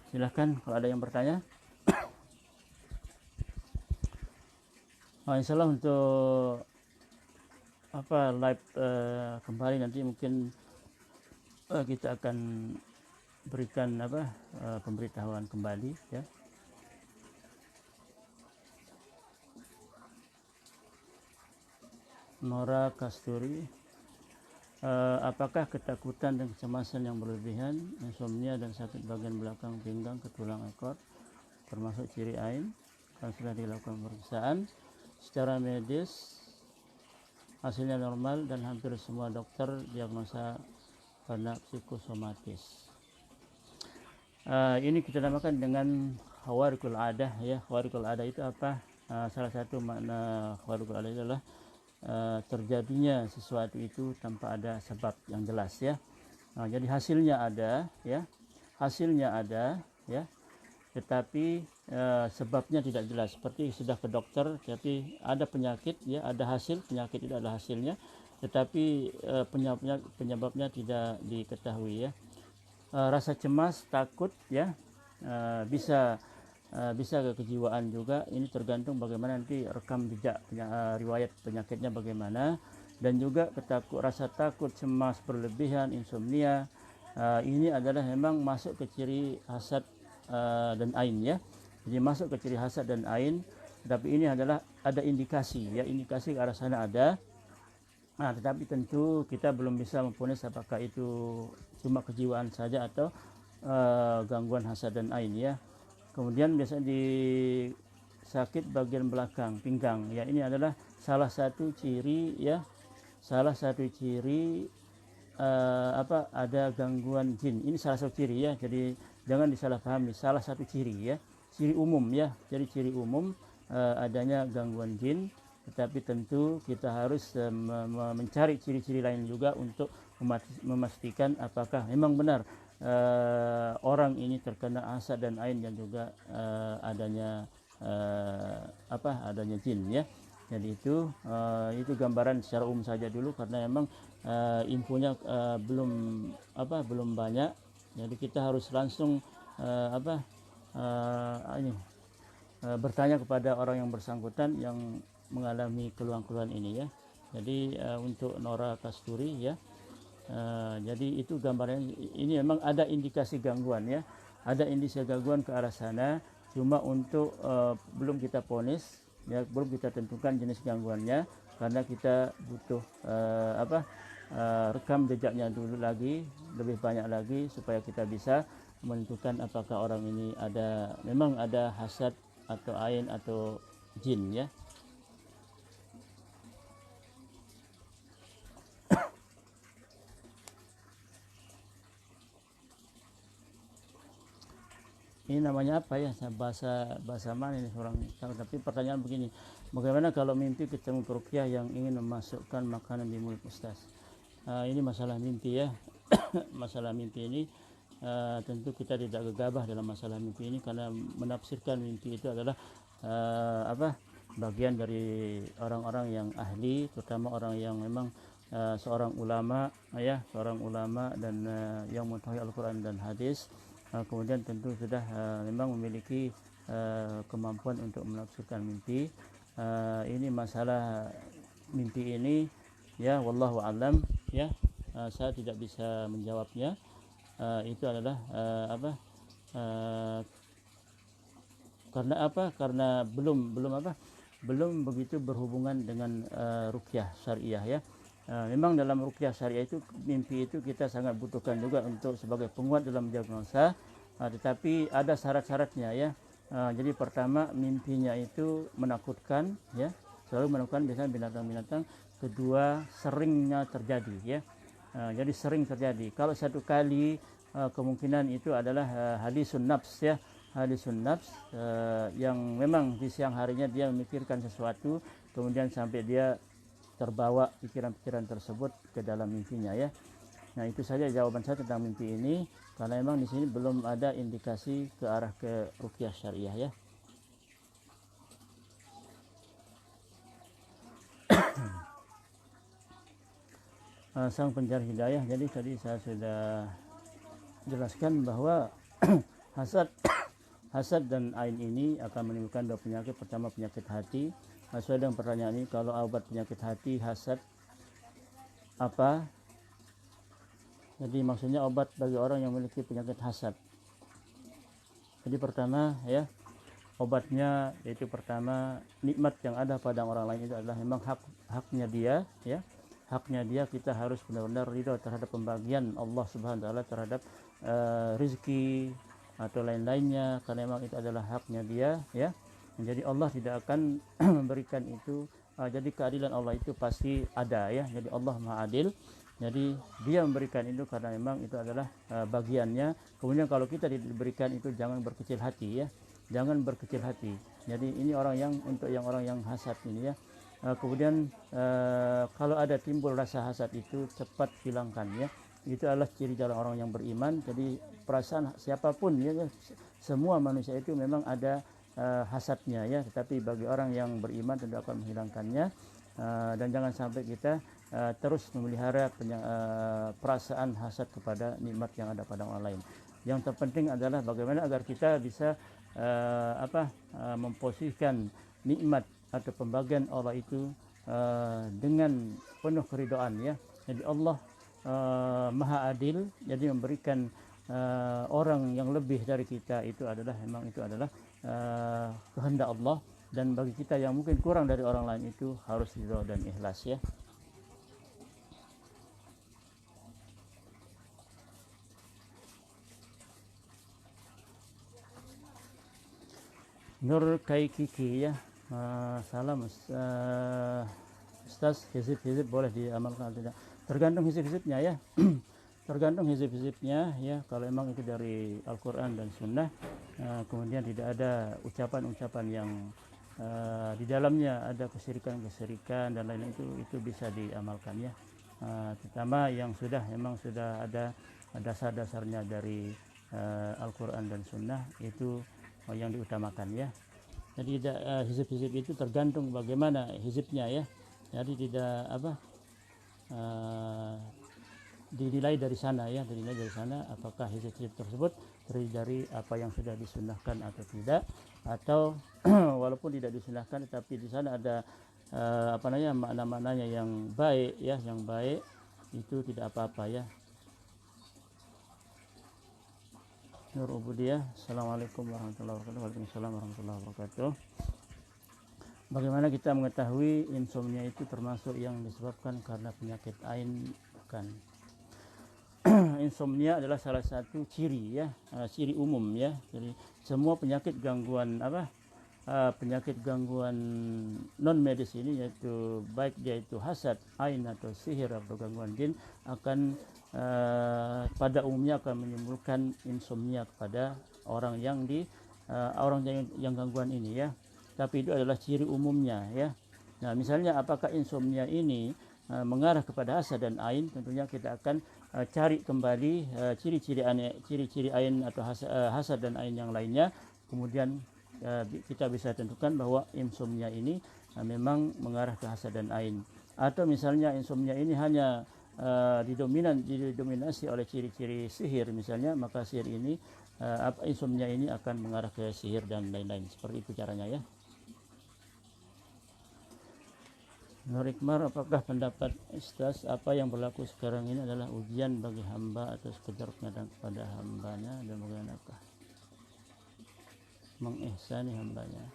Silahkan kalau ada yang bertanya. Insya Allah untuk live kembali nanti mungkin kita akan berikan pemberitahuan kembali ya. Nora Kasturi, apakah ketakutan dan kecemasan yang berlebihan, insomnia dan sakit bagian belakang pinggang ke tulang ekor termasuk ciri AIN? Kan sudah dilakukan pemeriksaan secara medis, hasilnya normal dan hampir semua dokter diagnosa pada psikosomatis. Ini kita namakan dengan khawarikul adah ya. Khawarikul adah itu apa? Salah satu makna khawarikul adah adalah terjadinya sesuatu itu tanpa ada sebab yang jelas ya. Jadi hasilnya ada ya, tetapi sebabnya tidak jelas. Seperti sudah ke dokter tapi ada penyakit ya, ada hasil penyakit itu adalah hasilnya, tetapi penyebabnya tidak diketahui ya. Rasa cemas, takut ya, bisa ke kejiwaan juga. Ini tergantung bagaimana nanti rekam jejak riwayat penyakitnya bagaimana, dan juga rasa takut, cemas berlebihan, insomnia, ini adalah memang masuk ke ciri hasad dan ain ya. Jadi masuk ke ciri hasad dan ain, tapi ini adalah ada indikasi ya, indikasi ke arah sana ada. Tetapi tentu kita belum bisa memvonis apakah itu cuma kejiwaan saja atau gangguan hasad dan ain ya. Kemudian biasanya di sakit bagian belakang pinggang ya, ini adalah salah satu ciri ya, ada gangguan jin. Ini salah satu ciri ya, jadi jangan disalahpahami, salah satu ciri ya, ciri umum ya. Jadi ciri umum adanya gangguan jin, tetapi tentu kita harus mencari ciri-ciri lain juga untuk memastikan apakah memang benar orang ini terkena hasad dan ain dan juga adanya jin ya. Jadi itu gambaran secara umum saja dulu, karena memang infonya belum banyak. Jadi kita harus langsung bertanya kepada orang yang bersangkutan yang mengalami keluhan-keluhan ini ya. Jadi untuk Nora Kasturi ya, jadi itu gambarannya. Ini memang ada indikasi gangguan ya, ada indikasi gangguan ke arah sana. Cuma untuk belum kita vonis ya, belum kita tentukan jenis gangguannya, karena kita butuh rekam jejaknya dulu lagi, lebih banyak lagi, supaya kita bisa menentukan apakah orang ini memang ada hasad atau ain atau jin ya. Ini namanya apa ya, bahasa mana ini orang tahu. Tapi pertanyaan begini, bagaimana kalau mimpi ketemu peruqyah yang ingin memasukkan makanan di mulut Ustaz? Ini masalah mimpi ya. Masalah mimpi ini tentu kita tidak gegabah dalam masalah mimpi ini, karena menafsirkan mimpi itu adalah bagian dari orang-orang yang ahli, terutama orang yang memang seorang ulama dan yang mengetahui Al-Quran dan hadis. Kemudian tentu sudah memang memiliki kemampuan untuk menafsirkan mimpi. Ini masalah mimpi ini ya, wallahu alam ya, saya tidak bisa menjawabnya. Itu adalah karena belum belum begitu berhubungan dengan ruqyah syariah ya. Memang dalam ruqyah syariah itu mimpi itu kita sangat butuhkan juga untuk sebagai penguat dalam diagnosa, tetapi ada syarat-syaratnya ya. Jadi pertama, mimpinya itu menakutkan ya, selalu menakutkan biasanya binatang-binatang. Kedua, seringnya terjadi ya. Jadi sering terjadi. Kalau satu kali, kemungkinan itu adalah hadisun nafs ya, hadisun nafs, yang memang di siang harinya dia memikirkan sesuatu, kemudian sampai dia terbawa pikiran-pikiran tersebut ke dalam mimpinya ya. Nah, itu saja jawaban saya tentang mimpi ini, karena memang di sini belum ada indikasi ke arah ke ruqyah syariah ya. Sang pencari hidayah, jadi tadi saya sudah jelaskan bahwa hasad hasad dan ain ini akan menimbulkan dua penyakit. Pertama, penyakit hati. Sesuai dengan pertanyaan ini, kalau obat penyakit hati hasad apa? Jadi maksudnya obat bagi orang yang memiliki penyakit hasad. Jadi pertama ya, obatnya yaitu pertama, nikmat yang ada pada orang lain itu adalah memang haknya dia ya. Haknya dia, kita harus benar-benar ridho terhadap pembagian Allah Subhanahu wa taala terhadap rezeki atau lain-lainnya, karena memang itu adalah haknya dia ya. Jadi Allah tidak akan memberikan itu, jadi keadilan Allah itu pasti ada ya. Jadi Allah Maha Adil. Jadi dia memberikan itu karena memang itu adalah bagiannya. Kemudian kalau kita diberikan itu, jangan berkecil hati ya. Jangan berkecil hati. Jadi ini orang yang, untuk yang orang yang hasad ini ya. Kemudian kalau ada timbul rasa hasad itu cepat hilangkan ya. Itu adalah ciri jalan orang yang beriman. Jadi perasaan siapapun ya, semua manusia itu memang ada hasadnya ya, tetapi bagi orang yang beriman tentu akan menghilangkannya. Dan jangan sampai kita terus memelihara perasaan hasad kepada nikmat yang ada pada orang lain. Yang terpenting adalah bagaimana agar kita bisa memposisikan nikmat atau pembagian Allah itu dengan penuh keridhaan ya. Jadi Allah Maha Adil, jadi memberikan orang yang lebih dari kita itu adalah memang itu adalah kehendak Allah, dan bagi kita yang mungkin kurang dari orang lain itu harus ridho dan ikhlas ya. Nur Kiki ya, salam Ustaz, hizib-hizib boleh diamalkan atau tidak? Tergantung hizib-hizibnya ya. Tergantung hizib-hizibnya ya. Kalau memang itu dari Al-Quran dan Sunnah, kemudian tidak ada ucapan-ucapan yang di dalamnya ada kesyirikan-kesyirikan dan lain-lain, itu bisa diamalkan ya. Terutama yang memang sudah ada dasar-dasarnya dari Al-Quran dan Sunnah, itu yang diutamakan ya. Jadi hizib-hizib itu tergantung bagaimana hizibnya ya. Jadi tidak dinilai dari sana ya, dinilai dari sana apakah hizib-hizib tersebut terdiri dari apa yang sudah disunnahkan atau tidak, atau walaupun tidak disunnahkan tetapi di sana ada makna-maknanya yang baik ya, yang baik, itu tidak apa-apa ya. Nur Ubudiyah, Assalamualaikum warahmatullahi wabarakatuh. Waalaikumsalam warahmatullahi wabarakatuh. Bagaimana kita mengetahui insomnia itu termasuk yang disebabkan karena penyakit ain? Bukan. Insomnia adalah salah satu ciri ya, ciri umum ya. Jadi semua penyakit gangguan penyakit gangguan non medis ini, yaitu baik dia itu hasad, ain atau sihir atau gangguan jin, akan pada umumnya akan menimbulkan insomnia kepada orang yang gangguan ini ya. Tapi itu adalah ciri umumnya ya. Nah, misalnya apakah insomnia ini mengarah kepada hasad dan ain, tentunya kita akan cari kembali ciri-ciri ain atau hasad dan ain yang lainnya. Kemudian kita bisa tentukan bahwa insomnia ini memang mengarah ke hasad dan ain. Atau misalnya insomnia ini hanya didominasi oleh ciri-ciri sihir misalnya, maka insomnia ini akan mengarah ke sihir dan lain-lain. Seperti itu caranya ya. Nur Ikmar, apakah pendapat Ustaz apa yang berlaku sekarang ini adalah ujian bagi hamba atau sekedar pengadaan kepada hambanya, dan bagaimanakah mengihsani hambanya?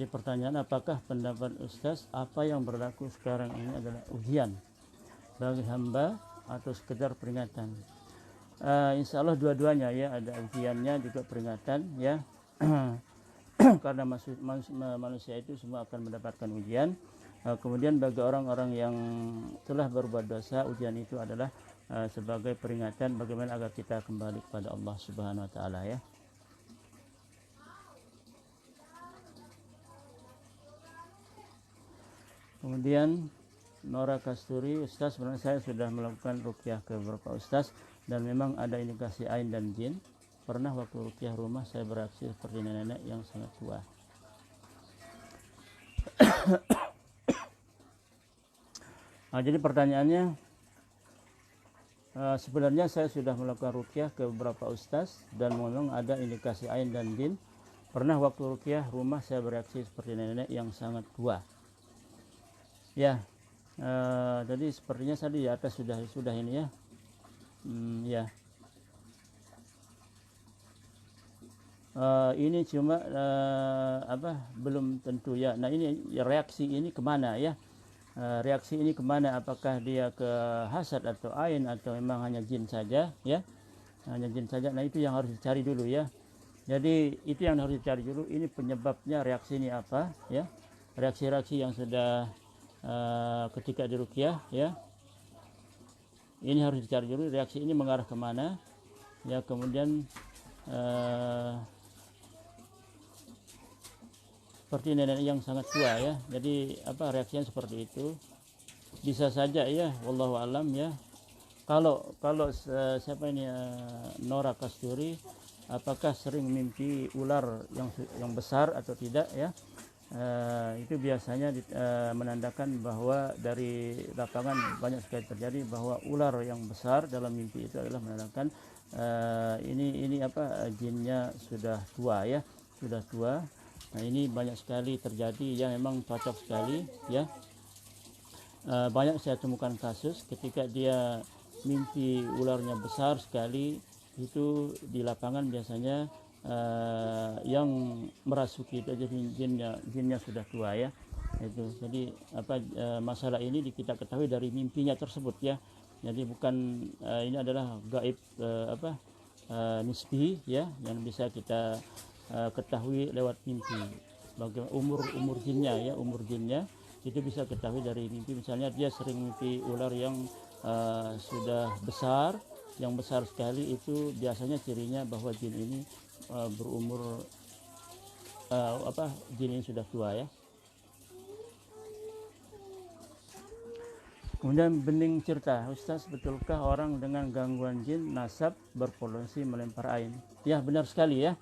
Jadi pertanyaan, apakah pendapat Ustaz apa yang berlaku sekarang ini adalah ujian bagi hamba atau sekedar peringatan? Insya Allah dua-duanya ya, ada ujiannya juga peringatan ya. Karena manusia itu semua akan mendapatkan ujian. Kemudian bagi orang-orang yang telah berbuat dosa, ujian itu adalah sebagai peringatan bagaimana agar kita kembali kepada Allah Subhanahu wa taala ya. Kemudian Nora Kasturi, Ustaz, sebenarnya saya sudah melakukan ruqyah ke beberapa ustaz dan memang ada indikasi ain dan jin. Pernah waktu ruqyah rumah saya bereaksi seperti nenek-nenek yang sangat tua. Jadi pertanyaannya, sebenarnya saya sudah melakukan ruqyah ke beberapa ustaz dan memang ada indikasi ain dan jin. Pernah waktu ruqyah rumah saya bereaksi seperti nenek-nenek yang sangat tua. Ya, jadi sepertinya saya di atas sudah ini ya. Ya. Ini cuma belum tentu ya. Nah ini reaksi ini kemana ya? Reaksi ini kemana? Apakah dia ke hasad atau ain atau memang hanya jin saja ya? Hanya jin saja. Nah itu yang harus dicari dulu ya. Jadi itu yang harus dicari dulu. Ini penyebabnya reaksi ini apa ya? Reaksi-reaksi yang sudah ketika diruqyah ya, ini harus dicari dulu reaksi ini mengarah kemana ya. Kemudian seperti nenek yang sangat tua ya, jadi reaksinya seperti itu bisa saja ya, wallahu alam ya. Kalau siapa ini Nora Kasturi, apakah sering mimpi ular yang besar atau tidak ya? Itu biasanya menandakan bahwa dari lapangan banyak sekali terjadi bahwa ular yang besar dalam mimpi itu adalah menandakan ini jinnya sudah tua ya, sudah tua. Nah ini banyak sekali terjadi ya, memang cocok sekali ya. Banyak saya temukan kasus ketika dia mimpi ularnya besar sekali, itu di lapangan biasanya yang merasuki itu aja jinnya sudah tua ya. Itu jadi masalah ini kita ketahui dari mimpinya tersebut ya. Jadi bukan ini adalah gaib nisbi ya, yang bisa kita ketahui lewat mimpi. Bagaimana umur jinnya ya, umur jinnya itu bisa ketahui dari mimpi. Misalnya dia sering mimpi ular yang sudah besar, yang besar sekali, itu biasanya cirinya bahwa jin ini berumur jin ini sudah tua ya. Kemudian Bening Cirta, Ustaz, betulkah orang dengan gangguan jin nasab berpotensi melempar ain? Ya benar sekali ya.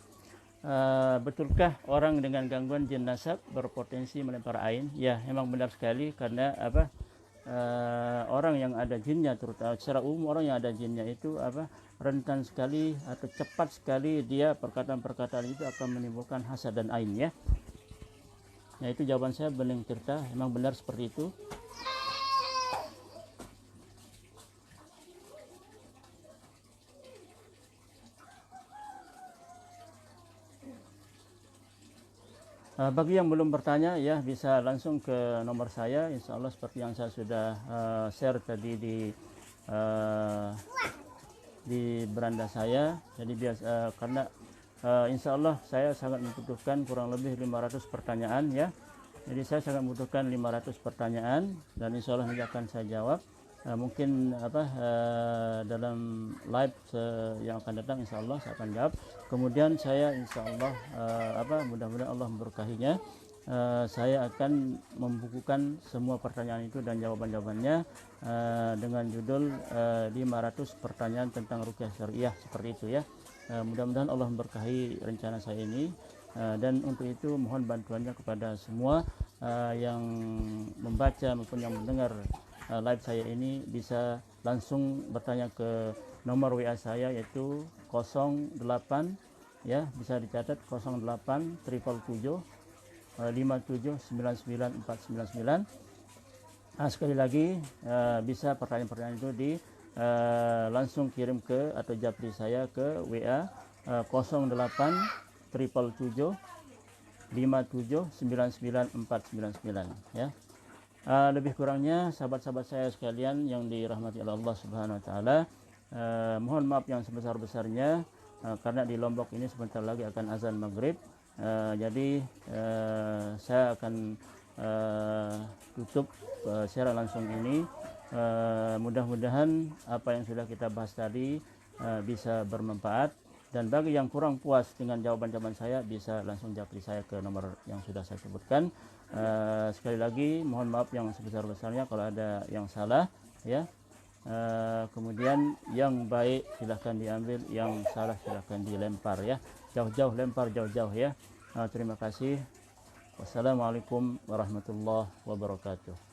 Betulkah orang dengan gangguan jin nasab berpotensi melempar ain? Ya memang benar sekali, karena orang yang ada jinnya, terutama secara umum orang yang ada jinnya itu rentan sekali atau cepat sekali dia perkataan-perkataan itu akan menimbulkan hasad dan ain ya. Nah itu jawaban saya Bening Tirta, memang benar seperti itu. Bagi yang belum bertanya ya bisa langsung ke nomor saya, insya Allah seperti yang saya sudah share tadi di beranda saya. Jadi karena insya Allah saya sangat membutuhkan kurang lebih 500 pertanyaan ya. Jadi saya sangat membutuhkan 500 pertanyaan dan insya Allah nanti akan saya jawab. Mungkin dalam live yang akan datang insya Allah saya akan jawab. Kemudian saya insya Allah mudah-mudahan Allah memberkahinya, saya akan membukukan semua pertanyaan itu dan jawaban-jawabannya dengan judul 500 pertanyaan tentang ruqyah syariah, seperti itu ya. Mudah-mudahan Allah memberkahi rencana saya ini, dan untuk itu mohon bantuannya kepada semua yang membaca maupun yang mendengar live saya ini, bisa langsung bertanya ke nomor WA saya yaitu 08 ya, bisa dicatat 08 777 57 99 499. Sekali lagi bisa pertanyaan-pertanyaan itu langsung kirim ke atau japri saya ke WA 08 777 5799 ya. Lebih kurangnya sahabat-sahabat saya sekalian yang dirahmati oleh Allah Subhanahu wa taala, mohon maaf yang sebesar-besarnya karena di Lombok ini sebentar lagi akan azan maghrib. Jadi saya akan tutup secara langsung ini. Mudah-mudahan apa yang sudah kita bahas tadi bisa bermanfaat, dan bagi yang kurang puas dengan jawaban-jawaban saya bisa langsung japri saya ke nomor yang sudah saya sebutkan. Sekali lagi mohon maaf yang sebesar-besarnya kalau ada yang salah ya. Kemudian yang baik silahkan diambil, yang salah silahkan dilempar ya, jauh-jauh, lempar jauh-jauh ya. Terima kasih. Wassalamualaikum warahmatullahi wabarakatuh.